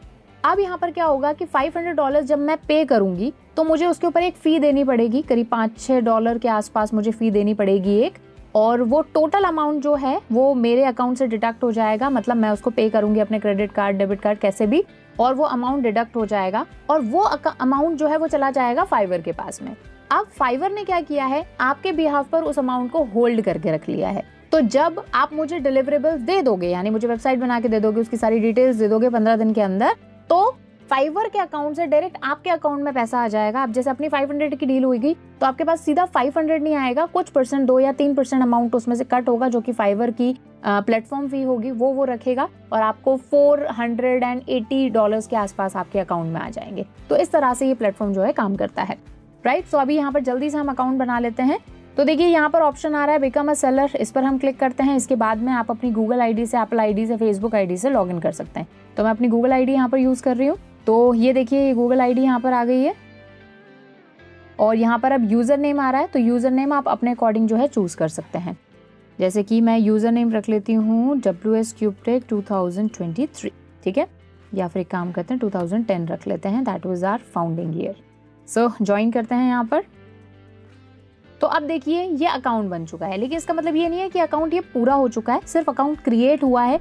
A: अब यहाँ पर क्या होगा कि $500 जब मैं पे करूंगी तो मुझे उसके ऊपर एक फ़ी देनी पड़ेगी, करीब $5-6 के आसपास मुझे फ़ी देनी पड़ेगी एक, और वो टोटल अमाउंट जो है वो मेरे अकाउंट से डिडक्ट हो जाएगा। मतलब मैं उसको पे करूंगी अपने क्रेडिट कार्ड, डेबिट कार्ड, कैसे भी, और वो अमाउंट डिडक्ट हो जाएगा और वो अमाउंट जो है वो चला जाएगा फाइवर के पास में। अब फाइवर ने क्या किया है, आपके बिहाफ पर उस अमाउंट को होल्ड करके रख लिया है। तो जब आप मुझे डिलीवरेबल्स दे दोगे, यानी मुझे वेबसाइट बना के दे दोगे, उसकी सारी डिटेल्स दे दोगे 15 दिन के अंदर, तो फाइवर के अकाउंट से डायरेक्ट आपके अकाउंट में पैसा आ जाएगा। अब जैसे अपनी 500 की डील होगी तो आपके पास सीधा 500 नहीं आएगा, कुछ परसेंट 2 या 3% अमाउंट उसमें से कट होगा, जो कि फाइवर की प्लेटफॉर्म फी होगी, वो रखेगा, और आपको $480 के आसपास आपके अकाउंट में आ जाएंगे। तो इस तरह से ये प्लेटफॉर्म जो है काम करता है, राइट। सो अभी यहाँ पर जल्दी से हम अकाउंट बना लेते हैं। तो देखिए यहाँ पर ऑप्शन आ रहा है बिकम अ सेलर, इस पर हम क्लिक करते हैं। इसके बाद में आप अपनी गूगल आईडी से, एप्पल आईडी से, फेसबुक आईडी से लॉगिन कर सकते हैं। तो मैं अपनी गूगल आईडी यहाँ पर यूज कर रही हूँ। तो ये देखिए ये गूगल आईडी यहाँ पर आ गई है, और यहाँ पर अब यूजर नेम आ रहा है। तो यूजर नेम आप अपने अकॉर्डिंग जो है चूज कर सकते हैं। जैसे कि मैं यूजर नेम रख लेती हूँ WS CubeTech 2023, ठीक है, या फिर एक काम करते हैं 2010 रख लेते हैं, that was our founding year. So join करते हैं यहाँ पर। तो अब देखिए ये अकाउंट बन चुका है, लेकिन इसका मतलब ये नहीं है कि अकाउंट ये पूरा हो चुका है, सिर्फ अकाउंट क्रिएट हुआ है।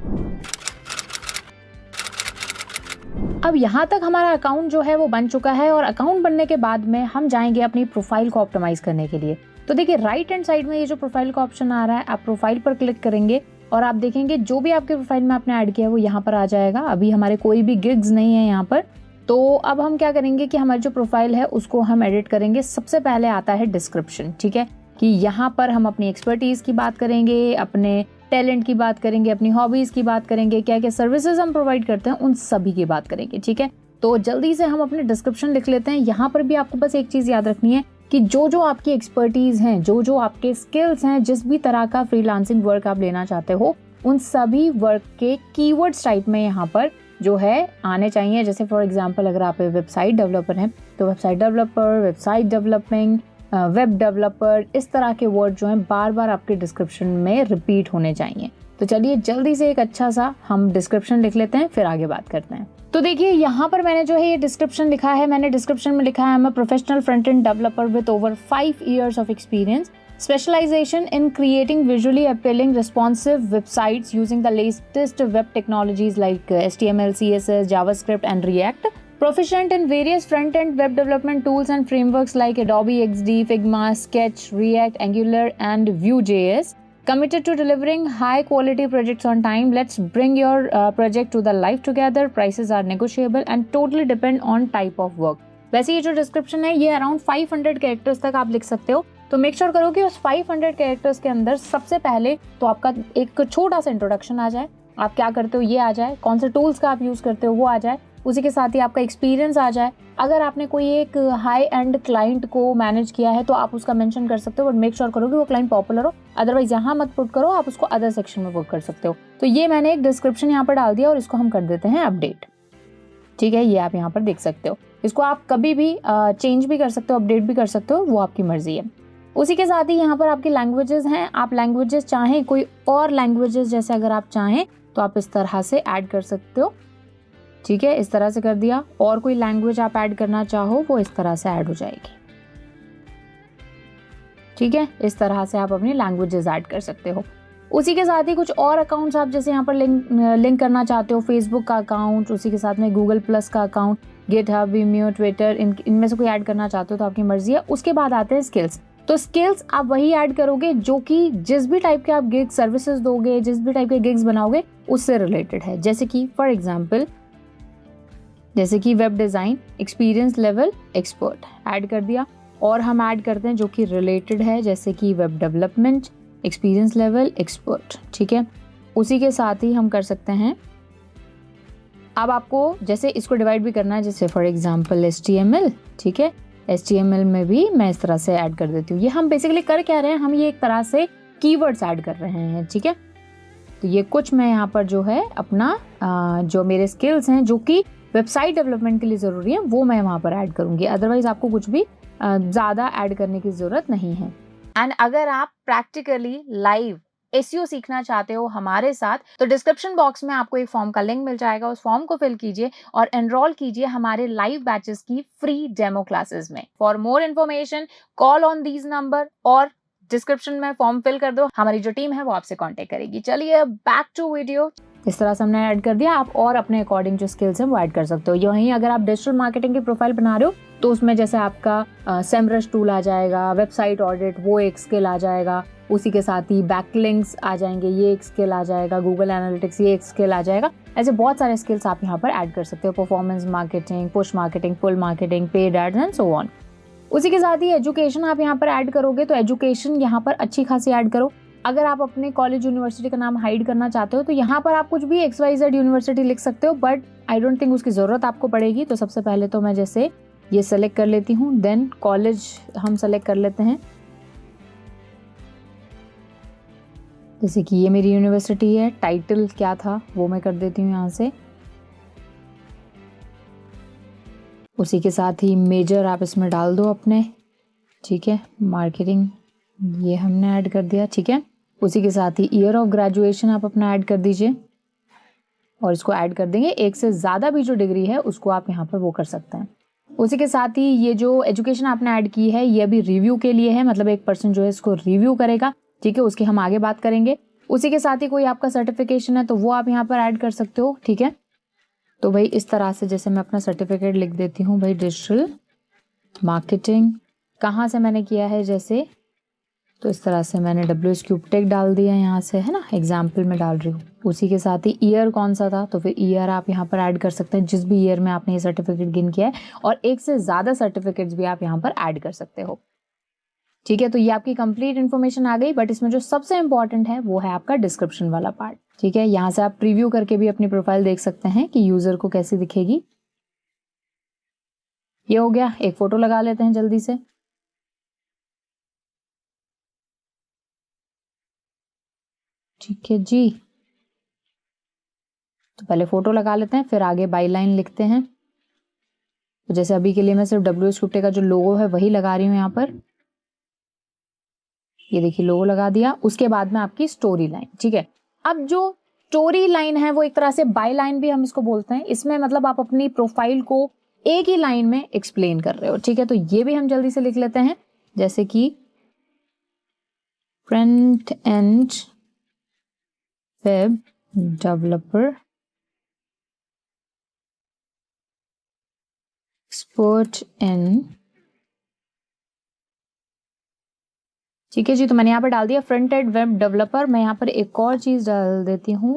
A: अब यहाँ तक हमारा अकाउंट जो है वो बन चुका है, और अकाउंट बनने के बाद में हम जाएंगे अपनी प्रोफाइल को ऑप्टिमाइज करने के लिए। तो देखिए राइट हैंड साइड में ये जो प्रोफाइल का ऑप्शन आ रहा है, आप प्रोफाइल पर क्लिक करेंगे और आप देखेंगे जो भी आपके प्रोफाइल में आपने ऐड किया है वो यहाँ पर आ जाएगा। अभी हमारे कोई भी गिग्स नहीं है यहाँ पर। तो अब हम क्या करेंगे कि हमारी जो प्रोफाइल है उसको हम एडिट करेंगे। सबसे पहले आता है डिस्क्रिप्शन, ठीक है, कि यहाँ पर हम अपनी एक्सपर्टीज की बात करेंगे, अपने टैलेंट की बात करेंगे, अपनी हॉबीज की बात करेंगे, क्या क्या सर्विसेज हम प्रोवाइड करते हैं उन सभी की बात करेंगे, ठीक है। तो जल्दी से हम अपने डिस्क्रिप्शन लिख लेते हैं। यहाँ पर भी आपको बस एक चीज याद रखनी है कि जो जो आपकी एक्सपर्टीज हैं, जो जो आपके स्किल्स हैं, जिस भी तरह का फ्रीलांसिंग वर्क आप लेना चाहते हो, उन सभी वर्क के कीवर्ड्स टाइप में यहाँ पर जो है आने चाहिए। जैसे फॉर एग्जांपल अगर आप वेबसाइट डेवलपर हैं तो website developer, website developing, web developer, इस तरह के वर्ड जो हैं बार बार आपके डिस्क्रिप्शन में रिपीट होने चाहिए। तो चलिए जल्दी से एक अच्छा सा हम डिस्क्रिप्शन लिख लेते हैं, फिर आगे बात करते हैं। तो देखिए यहाँ पर मैंने जो है ये डिस्क्रिप्शन लिखा है। मैंने डिस्क्रिप्शन में लिखा है मैं professional front end developer with over 5 years of experience, specialization in creating visually appealing responsive websites using the latest web technologies like HTML, CSS, JavaScript and React. Proficient in various front-end web development tools and frameworks like Adobe XD, Figma, Sketch, React, Angular and Vue.js. Committed to delivering high-quality projects on time. Let's bring your project to the life together. Prices are negotiable and totally depend on type of work. वैसे ये जो description है ये around 500 characters तक आप लिख सकते हो। तो मेक श्योर करो कि उस 500 कैरेक्टर्स के अंदर सबसे पहले तो आपका एक छोटा सा इंट्रोडक्शन आ जाए, आप क्या करते हो ये आ जाए, कौन से टूल्स का आप यूज करते हो वो आ जाए, उसी के साथ ही आपका एक्सपीरियंस आ जाए। अगर आपने कोई एक हाई एंड क्लाइंट को मैनेज किया है तो आप उसका मेंशन कर सकते हो, बट मेक श्योर करो कि वो क्लाइंट पॉपुलर हो, अदरवाइज यहाँ मत पुट करो, आप उसको अदर सेक्शन में पुट कर सकते हो। तो ये मैंने एक डिस्क्रिप्शन यहाँ पर डाल दिया और इसको हम कर देते हैं अपडेट, ठीक है। ये आप यहाँ पर देख सकते हो, इसको आप कभी भी चेंज भी कर सकते हो, अपडेट भी कर सकते हो, वो आपकी मर्जी है। उसी के साथ ही यहाँ पर आपकी लैंग्वेजेस हैं। आप लैंग्वेजेस चाहें कोई और लैंग्वेजेस जैसे अगर आप चाहें तो आप इस तरह से ऐड कर सकते हो, ठीक है। इस तरह से कर दिया, और कोई लैंग्वेज आप ऐड करना चाहो वो इस तरह से ऐड हो जाएगी, ठीक है। इस तरह से आप अपनी लैंग्वेजेस ऐड कर सकते हो। उसी के साथ ही कुछ और अकाउंट्स आप जैसे यहाँ पर लिंक करना चाहते हो, फेसबुक का अकाउंट, उसी के साथ में गूगल प्लस का अकाउंट, गिटहब, विमियो, ट्विटर, इनमें से कोई ऐड करना चाहते हो तो आपकी मर्जी है। उसके बाद आते हैं स्किल्स। तो स्किल्स आप वही ऐड करोगे जो कि जिस भी टाइप के आप गिग सर्विसेज दोगे, जिस भी टाइप के गिग्स बनाओगे उससे रिलेटेड है। जैसे कि फॉर एग्जांपल जैसे कि web design, experience level expert add कर दिया, और हम ऐड करते हैं जो कि रिलेटेड है, जैसे कि web development, experience level expert, ठीक है। उसी के साथ ही हम कर सकते हैं, अब आपको जैसे इसको डिवाइड भी करना है, जैसे फॉर एग्जांपल HTML, ठीक है। HTML में भी मैं इस तरह से ऐड कर देती हूँ। ये हम बेसिकली कर क्या रहे हैं, हम ये एक तरह से कीवर्ड्स ऐड कर रहे हैं, ठीक है। तो ये कुछ मैं यहाँ पर जो है अपना जो मेरे स्किल्स हैं जो कि वेबसाइट डेवलपमेंट के लिए ज़रूरी है वो मैं वहाँ पर ऐड करूँगी, अदरवाइज आपको कुछ भी ज़्यादा ऐड करने की ज़रूरत नहीं है। एंड अगर आप प्रैक्टिकली लाइव SEO सीखना चाहते हो हमारे साथ, तो डिस्क्रिप्शन बॉक्स में आपको एक फॉर्म का लिंक मिल जाएगा। उस फॉर्म को फिल कीजिए और एनरोल कीजिए हमारे लाइव बैचेस की फ्री डेमो क्लासेस में। For more information call on these number और डिस्क्रिप्शन में फॉर्म फिल कर दो, हमारी जो टीम है वो आपसे कांटेक्ट करेगी। चलिए बैक टू वीडियो। इस तरह से हमने ऐड कर दिया। आप और अपने अकॉर्डिंग जो स्किल्स हैं वो ऐड कर सकते हो। यहीं अगर आप डिजिटल मार्केटिंग की प्रोफाइल बना रहे हो तो उसमें जैसे आपका सेमरश टूल आ जाएगा, वेबसाइट ऑडिट वो एक स्किल आ जाएगा, उसी के साथ ही बैकलिंक्स आ जाएंगे, ये एक स्किल आ जाएगा, गूगल एनालिटिक्स ये एक स्किल आ जाएगा। ऐसे बहुत सारे स्किल्स आप यहाँ पर ऐड कर सकते हो। Performance marketing, push marketing, pull marketing, paid ads and so on. उसी के साथ ही एजुकेशन आप यहाँ पर ऐड करोगे तो एजुकेशन यहाँ पर अच्छी खासी ऐड करो। अगर आप अपने कॉलेज यूनिवर्सिटी का नाम हाइड करना चाहते हो तो यहाँ पर आप कुछ भी XYZ यूनिवर्सिटी लिख सकते हो, बट आई डोंट थिंक उसकी जरूरत आपको पड़ेगी। तो सबसे पहले तो मैं जैसे ये सेलेक्ट कर लेती हूँ, देन कॉलेज हम सेलेक्ट कर लेते हैं। जैसे कि ये मेरी यूनिवर्सिटी है, टाइटल क्या था वो मैं कर देती हूँ यहाँ से। उसी के साथ ही मेजर आप इसमें डाल दो अपने, ठीक है। मार्केटिंग ये हमने ऐड कर दिया, ठीक है। उसी के साथ ही ईयर ऑफ ग्रेजुएशन आप अपना ऐड कर दीजिए और इसको ऐड कर देंगे। एक से ज़्यादा भी जो डिग्री है उसको आप यहाँ पर वो कर सकते हैं। उसी के साथ ही ये जो एजुकेशन आपने ऐड की है ये अभी रिव्यू के लिए है, मतलब एक पर्सन जो है इसको रिव्यू करेगा, ठीक है। उसकी हम आगे बात करेंगे। उसी के साथ ही कोई आपका सर्टिफिकेशन है तो वो आप यहाँ पर ऐड कर सकते हो, ठीक है। तो भाई इस तरह से जैसे मैं अपना सर्टिफिकेट लिख देती हूँ, भाई डिजिटल मार्केटिंग कहाँ से मैंने किया है, जैसे तो इस तरह से मैंने WSCubeTech डाल दिया यहाँ से, है ना, एग्जाम्पल में डाल रही हूँ। उसी के साथ ही ईयर कौन सा था तो फिर ईयर आप यहाँ पर ऐड कर सकते हैं, जिस भी ईयर में आपने ये सर्टिफिकेट गेन किया है, और एक से ज़्यादा सर्टिफिकेट्स भी आप यहाँ पर ऐड कर सकते हो, ठीक है। तो ये आपकी कंप्लीट इन्फॉर्मेशन आ गई, बट इसमें जो सबसे इंपॉर्टेंट है वो है आपका डिस्क्रिप्शन वाला पार्ट, ठीक है। यहाँ से आप प्रीव्यू करके भी अपनी प्रोफाइल देख सकते हैं कि यूजर को कैसी दिखेगी। ये हो गया। एक फोटो लगा लेते हैं जल्दी से। ठीक है जी, तो पहले फोटो लगा लेते हैं, फिर आगे बाई लाइन लिखते हैं। तो जैसे अभी के लिए मैं सिर्फ WSCubeTech का जो लोगो है वही लगा रही हूँ यहाँ पर। ये देखिए लोगो लगा दिया। उसके बाद में आपकी स्टोरी लाइन, ठीक है। अब जो स्टोरी लाइन है वो एक तरह से बाई लाइन भी हम इसको बोलते हैं। इसमें मतलब आप अपनी प्रोफाइल को एक ही लाइन में एक्सप्लेन कर रहे हो, ठीक है। तो ये भी हम जल्दी से लिख लेते हैं, जैसे कि front end web developer expert in, ठीक है जी। तो मैंने यहाँ पर डाल दिया फ्रंट एंड वेब डेवलपर। मैं यहाँ पर एक और चीज डाल देती हूँ,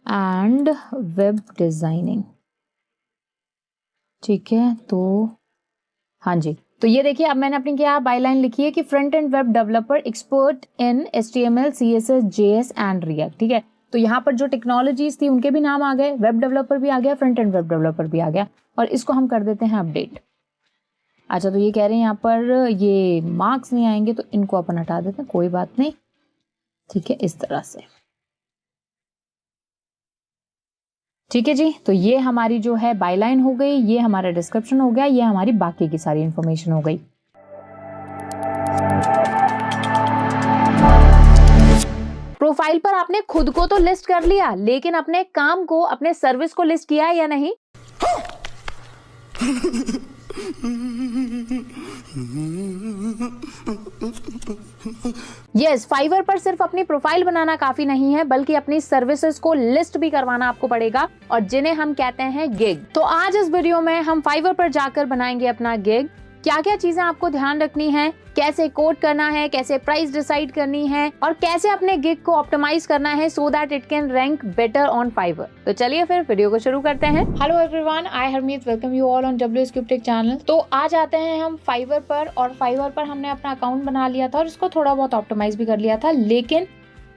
A: एंड वेब डिजाइनिंग, ठीक है। तो हाँ जी, तो ये देखिए अब मैंने अपनी क्या बाई लाइन लिखी है कि front end web developer expert in HTML, CSS, JS and react, ठीक है। तो यहाँ पर जो टेक्नोलॉजीज थी उनके भी नाम आ गए, वेब डेवलपर भी आ गया, फ्रंट एंड वेब डेवलपर भी आ गया, और इसको हम कर देते हैं अपडेट। अच्छा, तो ये कह रहे हैं यहाँ पर ये मार्क्स नहीं आएंगे तो इनको अपन हटा देते हैं, कोई बात नहीं, ठीक है। इस तरह से, ठीक है जी। तो ये हमारी जो है बाई लाइन हो गई, ये हमारा डिस्क्रिप्शन हो गया, ये हमारी बाकी की सारी इंफॉर्मेशन हो गई। प्रोफाइल पर आपने खुद को तो लिस्ट कर लिया, लेकिन अपने काम को, अपने सर्विस को लिस्ट किया है या नहीं? यस, फाइवर पर सिर्फ अपनी प्रोफाइल बनाना काफी नहीं है, बल्कि अपनी सर्विसेज को लिस्ट भी करवाना आपको पड़ेगा, और जिन्हें हम कहते हैं गिग। तो आज इस वीडियो में हम फाइवर पर जाकर बनाएंगे अपना गिग। क्या क्या चीजें आपको ध्यान रखनी है, कैसे कोड करना है, कैसे प्राइस डिसाइड करनी है, और कैसे अपने गिग को ऑप्टिमाइज करना है so that it can rank better on Fiverr. तो चलिए फिर वीडियो को शुरू करते हैं। Hello everyone, I Harmeet welcome you all on WSCubeTech channel. तो आज आते हैं हम फाइवर पर, और फाइवर पर हमने अपना अकाउंट बना लिया था और इसको थोड़ा बहुत ऑप्टिमाइज भी कर लिया था, लेकिन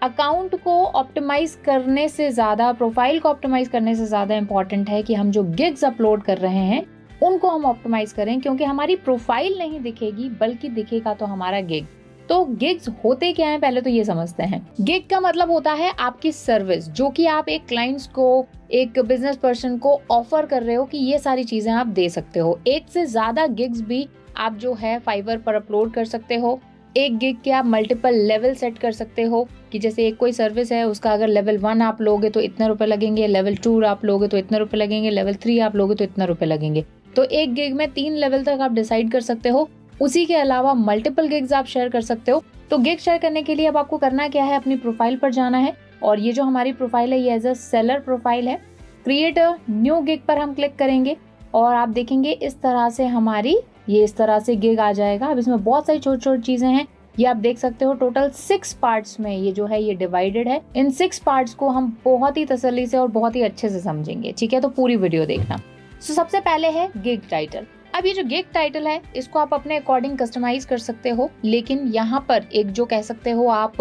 A: अकाउंट को ऑप्टिमाइज करने से ज्यादा, प्रोफाइल को ऑप्टिमाइज करने से ज्यादा इंपॉर्टेंट है कि हम जो गिग्स अपलोड कर रहे हैं उनको हम ऑप्टिमाइज करें, क्योंकि हमारी प्रोफाइल नहीं दिखेगी बल्कि दिखेगा तो हमारा गिग। तो गिग्स होते क्या हैं, पहले तो ये समझते हैं। गिग का मतलब होता है आपकी सर्विस, जो कि आप एक क्लाइंट्स को, एक बिजनेस पर्सन को ऑफर कर रहे हो कि ये सारी चीजें आप दे सकते हो। एक से ज्यादा गिग्स भी आप जो है फाइवर पर अपलोड कर सकते हो। एक गिग के आप मल्टीपल लेवल सेट कर सकते हो कि जैसे एक कोई सर्विस है उसका अगर लेवल 1 आप लोगे तो इतने रुपए लगेंगे, लेवल 2 आप लोगे तो इतने रुपए लगेंगे, लेवल 3 आप लोगे तो इतने रुपए लगेंगे। तो एक गिग में 3 लेवल तक आप डिसाइड कर सकते हो। उसी के अलावा मल्टीपल गिग्स आप शेयर कर सकते हो। तो गिग शेयर करने के लिए अब आपको करना क्या है, अपनी प्रोफाइल पर जाना है और ये जो हमारी प्रोफाइल है ये एज अ सेलर प्रोफाइल है। क्रिएट अ न्यू गिग पर हम क्लिक करेंगे और आप देखेंगे इस तरह से हमारी ये इस तरह से गिग आ जाएगा। अब इसमें बहुत सारी छोटी छोटी चीजें हैं, ये आप देख सकते हो। टोटल 6 पार्ट्स में ये जो है ये डिवाइडेड है। इन 6 पार्ट्स को हम बहुत ही तसल्ली से और बहुत ही अच्छे से समझेंगे, ठीक है। तो पूरी वीडियो देखना। सबसे पहले है गिग टाइटल। अब ये जो गिग टाइटल है इसको आप अपने अकॉर्डिंग कस्टमाइज कर सकते हो, लेकिन यहाँ पर एक जो कह सकते हो आप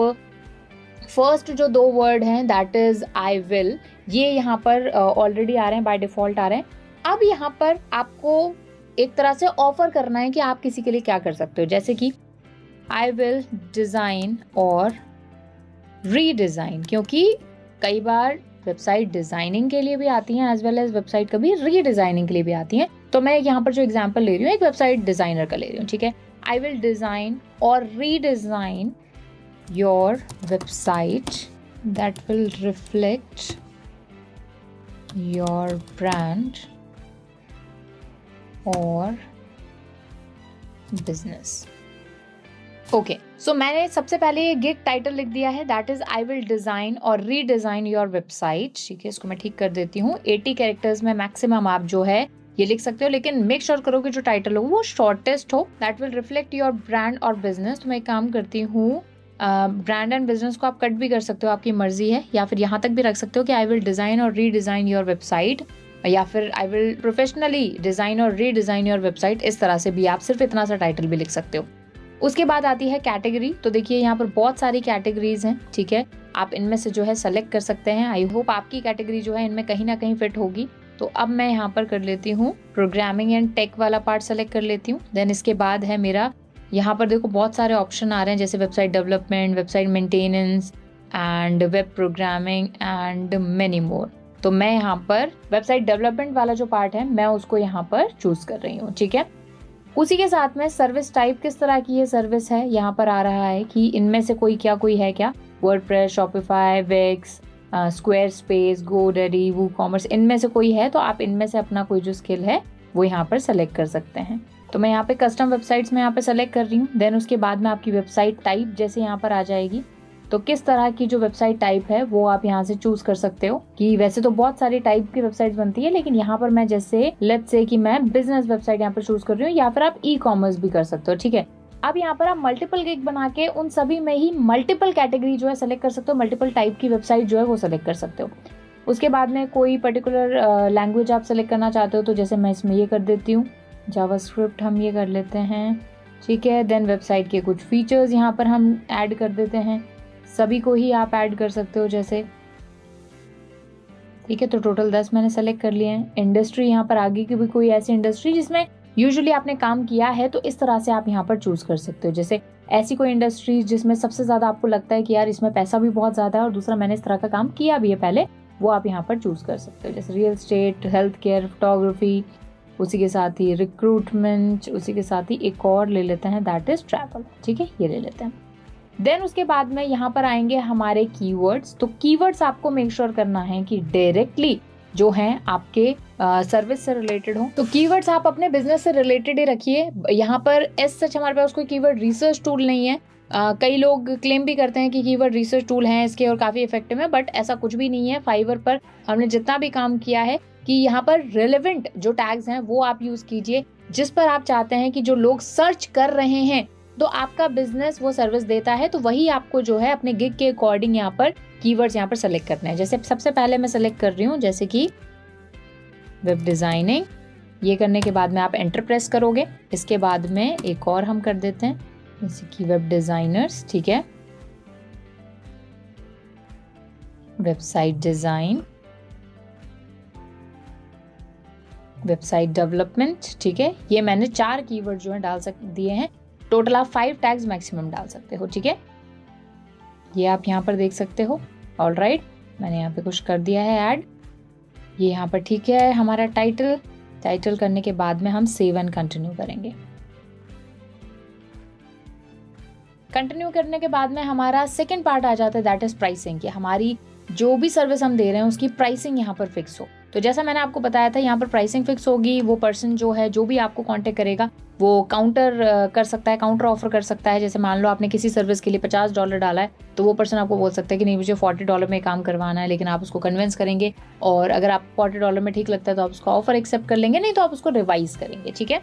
A: फर्स्ट जो 2 वर्ड हैं दैट इज आई विल, ये यहाँ पर ऑलरेडी आ रहे हैं, बाय डिफॉल्ट आ रहे हैं। अब यहाँ पर आपको एक तरह से ऑफर करना है कि आप किसी के लिए क्या कर सकते हो, जैसे कि आई विल डिजाइन और रीडिजाइन, क्योंकि कई बार वेबसाइट डिजाइनिंग के लिए भी आती हैं एज वेल एज वेबसाइट कभी रीडिजाइनिंग के लिए भी आती हैं। तो मैं यहाँ पर जो एग्जांपल ले रही हूँ एक वेबसाइट डिजाइनर का ले रही हूँ, ठीक है। आई विल डिजाइन और redesign your website that will reflect your brand और बिजनेस। ओके, सो मैंने सबसे पहले ये गिग टाइटल लिख दिया है that is I will design और रीडिजाइन योर वेबसाइट, ठीक है। इसको मैं ठीक कर देती हूँ। 80 कैरेक्टर्स में मैक्सिमम आप जो है ये लिख सकते हो, लेकिन मेक श्योर करो कि जो टाइटल हो वो शॉर्टेस्ट हो। That will reflect your brand और बिजनेस। तो मैं काम करती हूँ ब्रांड एंड बिजनेस को आप कट भी कर सकते हो, आपकी मर्जी है, या फिर यहाँ तक भी रख सकते हो कि आई विल डिजाइन और रीडिजाइन योर वेबसाइट, या फिर आई विल प्रोफेशनली डिजाइन और रीडिजाइन योर वेबसाइट। इस तरह से भी आप सिर्फ इतना सा टाइटल भी लिख सकते हो। उसके बाद आती है कैटेगरी। तो देखिए यहाँ पर बहुत सारी कैटेगरीज हैं, ठीक है। आप इनमें से जो है सेलेक्ट कर सकते हैं। आई होप आपकी कैटेगरी जो है इनमें कहीं ना कहीं फिट होगी। तो अब मैं यहाँ पर कर लेती हूँ प्रोग्रामिंग एंड टेक वाला पार्ट सेलेक्ट कर लेती हूँ। देन इसके बाद है मेरा यहाँ पर देखो बहुत सारे ऑप्शन आ रहे हैं, जैसे website development, website maintenance and web programming and many more. तो मैं यहाँ पर वेबसाइट डेवलपमेंट वाला जो पार्ट है मैं उसको यहाँ पर चूज कर रही हूँ, ठीक है। उसी के साथ में सर्विस टाइप, किस तरह की ये सर्विस है यहाँ पर आ रहा है कि इनमें से कोई है क्या, WordPress, Shopify, Wix, Squarespace, GoDaddy, WooCommerce, इनमें से कोई है तो आप इनमें से अपना कोई जो स्किल है वो यहाँ पर सेलेक्ट कर सकते हैं। तो मैं यहाँ पे कस्टम वेबसाइट्स में यहाँ पे सेलेक्ट कर रही हूँ। देन उसके बाद में आपकी वेबसाइट टाइप जैसे यहाँ पर आ जाएगी, तो किस तरह की जो वेबसाइट टाइप है वो आप यहाँ से चूज कर सकते हो। कि वैसे तो बहुत सारी टाइप की वेबसाइट बनती है, लेकिन यहाँ पर मैं जैसे लेट्स से कि मैं बिजनेस वेबसाइट यहाँ पर चूज कर रही हूँ, या फिर आप ई कॉमर्स भी कर सकते हो, ठीक है। अब यहाँ पर आप मल्टीपल गिग बना के उन सभी में ही मल्टीपल कैटेगरी जो है सेलेक्ट कर सकते हो, मल्टीपल टाइप की वेबसाइट जो है वो सेलेक्ट कर सकते हो। उसके बाद में कोई पर्टिकुलर लैंग्वेज आप सेलेक्ट करना चाहते हो, तो जैसे मैं इसमें ये कर देती हूँ जावास्क्रिप्ट, हम ये कर लेते हैं, ठीक है। देन वेबसाइट के कुछ फीचर्स यहाँ पर हम ऐड कर देते हैं, सभी को ही आप ऐड कर सकते हो जैसे, ठीक है। तो टोटल 10 मैंने सेलेक्ट कर लिए हैं। इंडस्ट्री यहाँ पर आगे की भी कोई ऐसी इंडस्ट्री जिसमें यूजुअली आपने काम किया है तो इस तरह से आप यहाँ पर चूज कर सकते हो। जैसे ऐसी कोई इंडस्ट्री जिसमें सबसे ज्यादा आपको लगता है कि यार इसमें पैसा भी बहुत ज्यादा है और दूसरा मैंने इस तरह का काम किया भी है पहले, वो आप यहाँ पर चूज कर सकते हो। जैसे real estate, health care, photography, उसी के साथ ही रिक्रूटमेंट, उसी के साथ ही एक और ले लेते हैं दैट इज ट्रैवल, ठीक है, ये ले लेते हैं। देन उसके बाद में यहाँ पर आएंगे हमारे कीवर्ड्स। तो कीवर्ड्स आपको मेक श्योर करना है कि डायरेक्टली जो हैं आपके सर्विस से रिलेटेड हो। तो कीवर्ड्स आप अपने बिजनेस से रिलेटेड ही रखिए। यहाँ पर एस सच हमारे पास कोई कीवर्ड रिसर्च टूल नहीं है। कई लोग क्लेम भी करते हैं कि कीवर्ड रिसर्च टूल हैं इसके और काफी इफेक्टिव है, बट ऐसा कुछ भी नहीं है। फाइवर पर हमने जितना भी काम किया है कि यहाँ पर रेलेवेंट जो टैग्स हैं वो आप यूज कीजिए, जिस पर आप चाहते हैं कि जो लोग सर्च कर रहे हैं तो आपका बिजनेस वो सर्विस देता है, तो वही आपको जो है अपने गिग के अकॉर्डिंग यहाँ पर कीवर्ड्स यहाँ पर सेलेक्ट करना है। जैसे सबसे पहले मैं सेलेक्ट कर रही हूँ जैसे कि वेब डिजाइनिंग। ये करने के बाद में आप एंटर प्रेस करोगे। इसके बाद में एक और हम कर देते हैं जैसे कि वेब डिजाइनर्स, ठीक है, वेबसाइट डिजाइन, वेबसाइट डेवलपमेंट, ठीक है। ये मैंने 4 कीवर्ड जो है डाल दिए हैं। टोटल आप 5 टैग्स मैक्सिमम डाल सकते हो, ठीक है। ये आप यहाँ पर देख सकते हो। ऑलराइट, मैंने यहाँ पे कुछ कर दिया है ऐड। ये यहाँ पर ठीक है हमारा टाइटल करने के बाद में हम सेव एंड कंटिन्यू करेंगे। कंटिन्यू करने के बाद में हमारा सेकंड पार्ट आ जाता है, दैट इज प्राइसिंग, कि हमारी जो भी सर्विस हम दे रहे हैं उसकी प्राइसिंग यहाँ पर फिक्स हो। तो जैसा मैंने आपको बताया था, यहाँ पर प्राइसिंग फिक्स होगी। वो पर्सन जो है, जो भी आपको कांटेक्ट करेगा, वो काउंटर कर सकता है, काउंटर ऑफर कर सकता है। जैसे मान लो आपने किसी सर्विस के लिए $50 डाला है, तो वो पर्सन आपको बोल सकता है कि नहीं, मुझे $40 में काम करवाना है, लेकिन आप उसको कन्विंस करेंगे, और अगर आप $40 में ठीक लगता है तो आप उसका ऑफर एक्सेप्ट कर लेंगे, नहीं तो आप उसको रिवाइज करेंगे। ठीक है,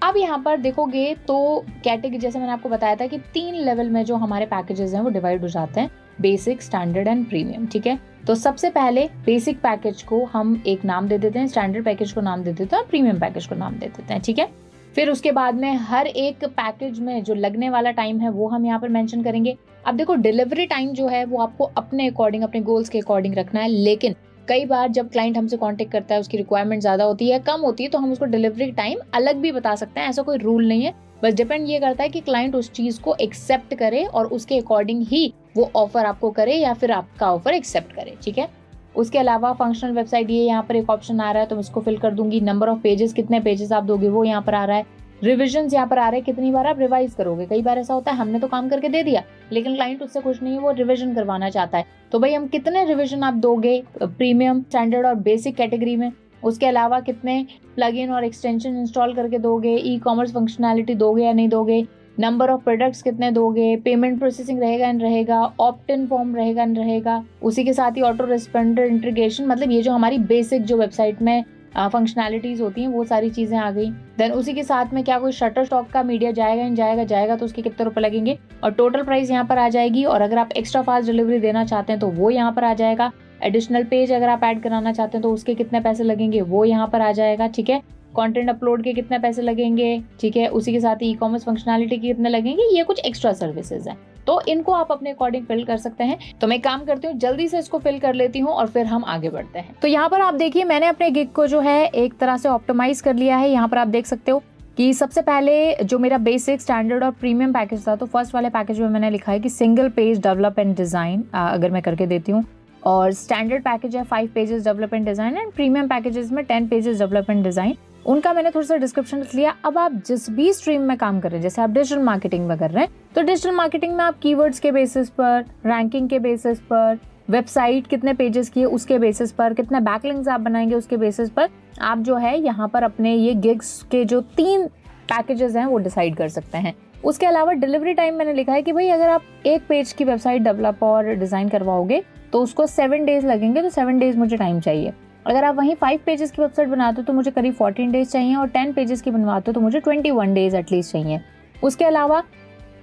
A: अब यहाँ पर देखोगे तो कैटेगरी, जैसे मैंने आपको बताया था कि 3 लेवल में जो हमारे पैकेजेस हैं वो डिवाइड हो जाते हैं, बेसिक, स्टैंडर्ड एंड प्रीमियम। ठीक है, तो सबसे पहले बेसिक पैकेज को हम एक नाम दे देते हैं, स्टैंडर्ड पैकेज को नाम दे देते हैं और प्रीमियम पैकेज को नाम दे देते हैं। ठीक है, फिर उसके बाद में हर एक पैकेज में जो लगने वाला टाइम है वो हम यहाँ पर मेंशन करेंगे। अब देखो, डिलीवरी टाइम जो है वो आपको अपने अकॉर्डिंग, अपने गोल्स के अकॉर्डिंग रखना है, लेकिन कई बार जब क्लाइंट हमसे कांटेक्ट करता है, उसकी रिक्वायरमेंट ज्यादा होती है, कम होती है, तो हम उसको डिलीवरी टाइम अलग भी बता सकते हैं। ऐसा कोई रूल नहीं है, बस डिपेंड ये करता है कि क्लाइंट उस चीज को एक्सेप्ट करे और उसके अकॉर्डिंग ही वो ऑफर आपको करे या फिर आपका ऑफर एक्सेप्ट करे। ठीक है, उसके अलावा फंक्शनल वेबसाइट, ये यहाँ पर एक ऑप्शन आ रहा है तो मैं इसको फिल कर दूंगी। नंबर ऑफ पेजेस, कितने पेजेस आप दोगे वो यहाँ पर आ रहा है। रिविजन यहाँ पर आ रहे हैं, कितनी बार आप रिवाइज करोगे। कई बार ऐसा होता है हमने तो काम करके दे दिया, लेकिन क्लाइंट उससे खुश नहीं है, वो रिविजन करवाना चाहता है, तो भाई हम कितने रिविजन आप दोगे प्रीमियम, स्टैंडर्ड और बेसिक कैटेगरी में। उसके अलावा कितने प्लगइन और एक्सटेंशन इंस्टॉल करके दोगे, ई कॉमर्स फंक्शनैलिटी दोगे या नहीं दोगे, नंबर ऑफ प्रोडक्ट्स कितने दोगे, पेमेंट प्रोसेसिंग रहेगा नहीं रहेगा, ऑप्ट इन फॉर्म रहेगा नहीं रहेगा, उसी के साथ ही ऑटो रेस्पॉन्डर इंटीग्रेशन, मतलब ये जो हमारी बेसिक जो वेबसाइट में फंक्शनैलिटीज होती हैं वो सारी चीजें आ गई। देन उसी के साथ में क्या कोई शटर स्टॉक का मीडिया जाएगा नहीं जाएगा, जाएगा तो उसके कितने रुपए लगेंगे, और टोटल प्राइस यहाँ पर आ जाएगी। और अगर आप एक्स्ट्रा फास्ट डिलीवरी देना चाहते हैं तो वो यहाँ पर आ जाएगा। एडिशनल पेज अगर आप ऐड कराना चाहते हैं तो उसके कितने पैसे लगेंगे वो यहाँ पर आ जाएगा। ठीक है, कंटेंट अपलोड के कितने पैसे लगेंगे। ठीक है, उसी के साथ ही ई कॉमर्स फंक्शनैलिटी के कितने लगेंगे, ये कुछ एक्स्ट्रा सर्विसेज हैं, तो इनको आप अपने अकॉर्डिंग फिल कर सकते हैं। तो मैं काम करती हूँ, जल्दी से इसको फिल कर लेती हूँ और फिर हम आगे बढ़ते हैं। तो यहाँ पर आप देखिए, मैंने अपने गिग को जो है एक तरह से ऑप्टिमाइज कर लिया है। यहाँ पर आप देख सकते हो कि सबसे पहले जो मेरा बेसिक, स्टैंडर्ड और प्रीमियम पैकेज था, तो फर्स्ट वाले पैकेज में मैंने लिखा है कि single page develop and design, अगर मैं करके देती हूँ, और स्टैंडर्ड पैकेज है 5 pages develop and design, and premium packages में 10 पेजेस डेवलप एंड डिजाइन। उनका मैंने थोड़ा सा डिस्क्रिप्शन लिख लिया। अब आप जिस भी स्ट्रीम में काम कर रहे हैं, जैसे आप डिजिटल मार्केटिंग में कर रहे हैं, तो डिजिटल मार्केटिंग में आप कीवर्ड्स के बेसिस पर, रैंकिंग के बेसिस पर, वेबसाइट कितने पेजेस की है उसके बेसिस पर, कितने बैकलिंक्स आप बनाएंगे उसके बेसिस पर आप जो है यहाँ पर अपने ये गिग्स के जो 3 पैकेजेस हैं वो डिसाइड कर सकते हैं। उसके अलावा डिलीवरी टाइम मैंने लिखा है कि भाई अगर आप एक पेज की वेबसाइट डेवलप और डिजाइन करवाओगे तो उसको 7 डेज लगेंगे, तो 7 डेज मुझे टाइम चाहिए। अगर आप वहीं 5 पेजेस की वेबसाइट बनाते हो तो मुझे करीब 14 डेज चाहिए, और 10 पेजेस की बनवाते हो तो मुझे 21 डेज एटलीस्ट चाहिए। उसके अलावा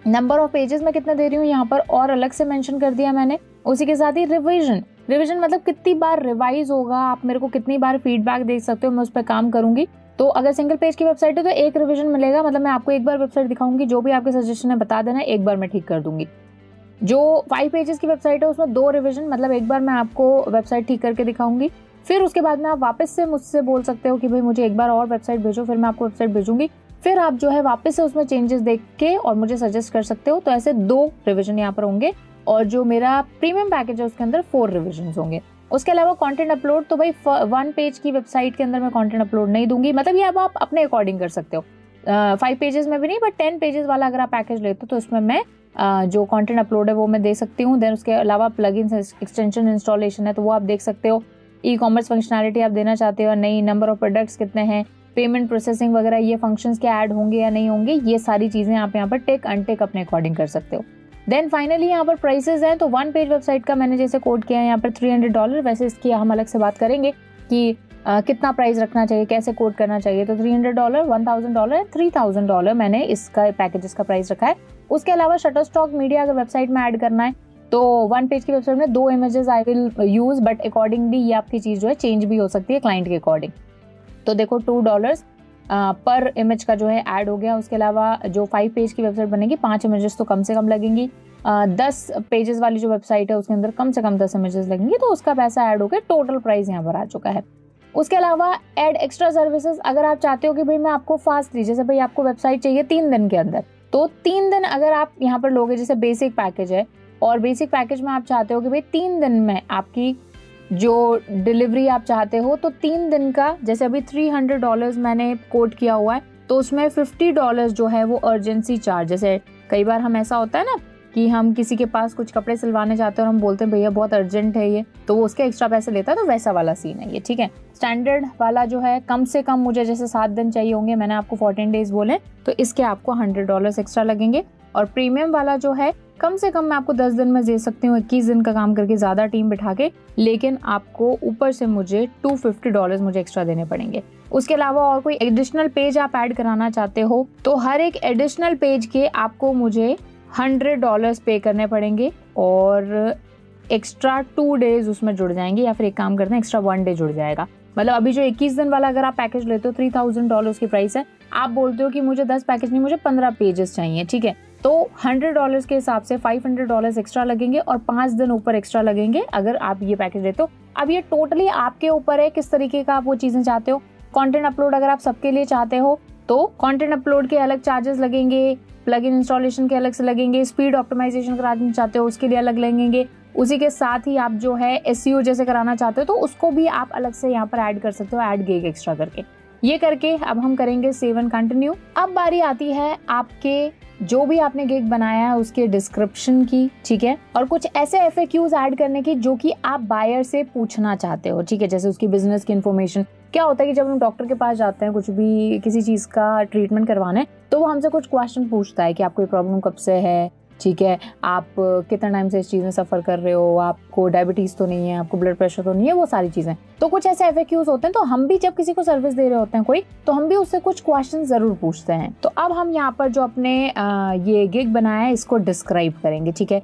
A: नंबर ऑफ पेजेस मैं कितना दे रही हूँ यहाँ पर और अलग से मेंशन कर दिया मैंने। उसी के साथ ही रिवीजन मतलब कितनी बार रिवाइज होगा, आप मेरे को कितनी बार फीडबैक दे सकते हो, मैं उस पर काम करूंगी। तो अगर सिंगल पेज की वेबसाइट है तो एक रिवीजन मिलेगा, मतलब मैं आपको एक बार वेबसाइट दिखाऊंगी, जो भी आपके सजेशन है बता देना, एक बार मैं ठीक कर दूंगी। जो 5 पेजेस की वेबसाइट है उसमें 2 रिवीजन, मतलब एक बार मैं आपको वेबसाइट ठीक करके दिखाऊंगी, फिर उसके बाद में आप वापस से मुझसे बोल सकते हो कि भाई मुझे एक बार और वेबसाइट भेजो, फिर मैं आपको वेबसाइट भेजूंगी, फिर आप जो है वापस से उसमें चेंजेस देख के और मुझे सजेस्ट कर सकते हो। तो ऐसे 2 रिवीजन यहाँ पर होंगे, और जो मेरा प्रीमियम पैकेज है उसके अंदर 4 रिवीजन होंगे। उसके अलावा कंटेंट अपलोड, तो भाई 1 पेज की वेबसाइट के अंदर मैं कंटेंट अपलोड नहीं दूंगी, मतलब ये अब आप अपने अकॉर्डिंग कर सकते हो। 5 पेजेस में भी नहीं, बट 10 पेजेस वाला अगर आप पैकेज लेते हो तो उसमें मैं जो कंटेंट अपलोड है वो मैं दे सकती हूँ। देन उसके अलावा प्लगइन्स, एक्सटेंशन इंस्टॉलेशन है तो वो आप देख सकते हो। ई कॉमर्स फंक्शनैलिटी आप देना चाहते हो नहीं, नंबर ऑफ प्रोडक्ट्स कितने हैं, पेमेंट प्रोसेसिंग वगैरह, ये फंक्शंस क्या ऐड होंगे या नहीं होंगे, ये सारी चीजें आप यहाँ पर टेक अनटेक अपने अकॉर्डिंग कर सकते हो। देन फाइनली यहाँ पर प्राइसेस हैं, तो 1 पेज वेबसाइट का मैंने जैसे कोड किया है यहाँ पर $300, वैसे इसकी हम अलग से बात करेंगे कि कितना प्राइस रखना चाहिए, कैसे कोड करना चाहिए। तो $300, $1000, $3000 मैंने इसका पैकेजेस का प्राइस रखा है। उसके अलावा शटर स्टॉक मीडिया अगर वेबसाइट में ऐड करना है तो 1 पेज की वेबसाइट में 2 images I will use, but accordingly ये आपकी चीज जो है चेंज भी हो सकती है क्लाइंट के अकॉर्डिंग। तो देखो $2 पर इमेज का जो है ऐड हो गया। उसके अलावा जो 5 पेज की वेबसाइट बनेगी 5 इमेजेस तो कम से कम लगेंगी। 10 पेजेस वाली जो वेबसाइट है उसके अंदर कम से कम 10 इमेजेस लगेंगी, तो उसका पैसा ऐड हो गया, टोटल प्राइस यहाँ पर आ चुका है। उसके अलावा एड एक्स्ट्रा सर्विसेज, अगर आप चाहते हो कि भाई मैं आपको फास्टली, जैसे भाई आपको वेबसाइट चाहिए 3 दिन के अंदर, तो 3 दिन अगर आप यहाँ पर लोगे, जैसे बेसिक पैकेज है और बेसिक पैकेज में आप चाहते हो कि भाई 3 दिन में आपकी जो डिलीवरी आप चाहते हो, तो 3 दिन का, जैसे अभी $300 मैंने कोट किया हुआ है, तो उसमें $50 जो है वो अर्जेंसी चार्ज, जैसे कई बार हम ऐसा होता है ना कि हम किसी के पास कुछ कपड़े सिलवाने जाते हैं और हम बोलते हैं भैया बहुत अर्जेंट है ये, तो वो उसके एक्स्ट्रा पैसे लेता है, तो वैसा वाला सीन है ये, ठीक है। स्टैंडर्ड वाला जो है कम से कम मुझे जैसे 7 दिन चाहिए होंगे, मैंने आपको 14 डेज बोले, तो इसके आपको $100 एक्स्ट्रा लगेंगे। और प्रीमियम वाला जो है कम से कम मैं आपको 10 दिन में दे सकती हूँ, 21 दिन का काम करके ज़्यादा टीम बिठा के, लेकिन आपको ऊपर से मुझे $250 मुझे एक्स्ट्रा देने पड़ेंगे। उसके अलावा और कोई एडिशनल पेज आप ऐड कराना चाहते हो तो हर एक एडिशनल पेज के आपको मुझे $100 पे करने पड़ेंगे और एक्स्ट्रा 2 डेज उसमें जुड़ जाएंगे, या फिर एक काम करते हैं एक्स्ट्रा 1 डे जुड़ जाएगा। मतलब अभी जो 21 दिन वाला अगर आप पैकेज लेते हो $3000 की प्राइस है, आप बोलते हो कि मुझे 10 पैकेज नहीं मुझे 15 पेजेस चाहिए, ठीक है, तो $100 के हिसाब से $500 एक्स्ट्रा लगेंगे और 5 दिन ऊपर एक्स्ट्रा लगेंगे अगर आप ये पैकेज लेते हो। अब ये टोटली आपके ऊपर है किस तरीके का आप वो चीजें चाहते हो। कंटेंट अपलोड अगर आप सबके लिए चाहते हो तो कंटेंट अपलोड के अलग चार्जेस लगेंगे, प्लगइन इंस्टॉलेशन के अलग से लगेंगे, स्पीड ऑप्टिमाइजेशन कराना चाहते हो उसके लिए अलग लगेंगे, उसी के साथ ही आप जो है एसईओ जैसे कराना चाहते हो तो उसको भी आप अलग से यहाँ पर ऐड कर सकते हो, ऐड गिग एक्स्ट्रा करके। ये करके अब हम करेंगे सेव एंड कंटिन्यू। अब बारी आती है आपके जो भी आपने गिग बनाया है उसके डिस्क्रिप्शन की, ठीक है, और कुछ ऐसे FAQs ऐड करने की जो कि आप बायर से पूछना चाहते हो, ठीक है, जैसे उसकी बिजनेस की इन्फॉर्मेशन। क्या होता है कि जब हम डॉक्टर के पास जाते हैं कुछ भी किसी चीज का ट्रीटमेंट करवाने, तो वो हमसे कुछ क्वेश्चन पूछता है कि आपको ये प्रॉब्लम कब से है, ठीक है, आप कितना टाइम से इस चीज़ में सफ़र कर रहे हो, आपको डायबिटीज़ तो नहीं है, आपको ब्लड प्रेशर तो नहीं है, वो सारी चीज़ें। तो कुछ ऐसे FAQs होते हैं, तो हम भी जब किसी को सर्विस दे रहे होते हैं कोई, तो हम भी उससे कुछ क्वेश्चन ज़रूर पूछते हैं। तो अब हम यहाँ पर जो अपने ये गिग बनाया है इसको डिस्क्राइब करेंगे, ठीक है।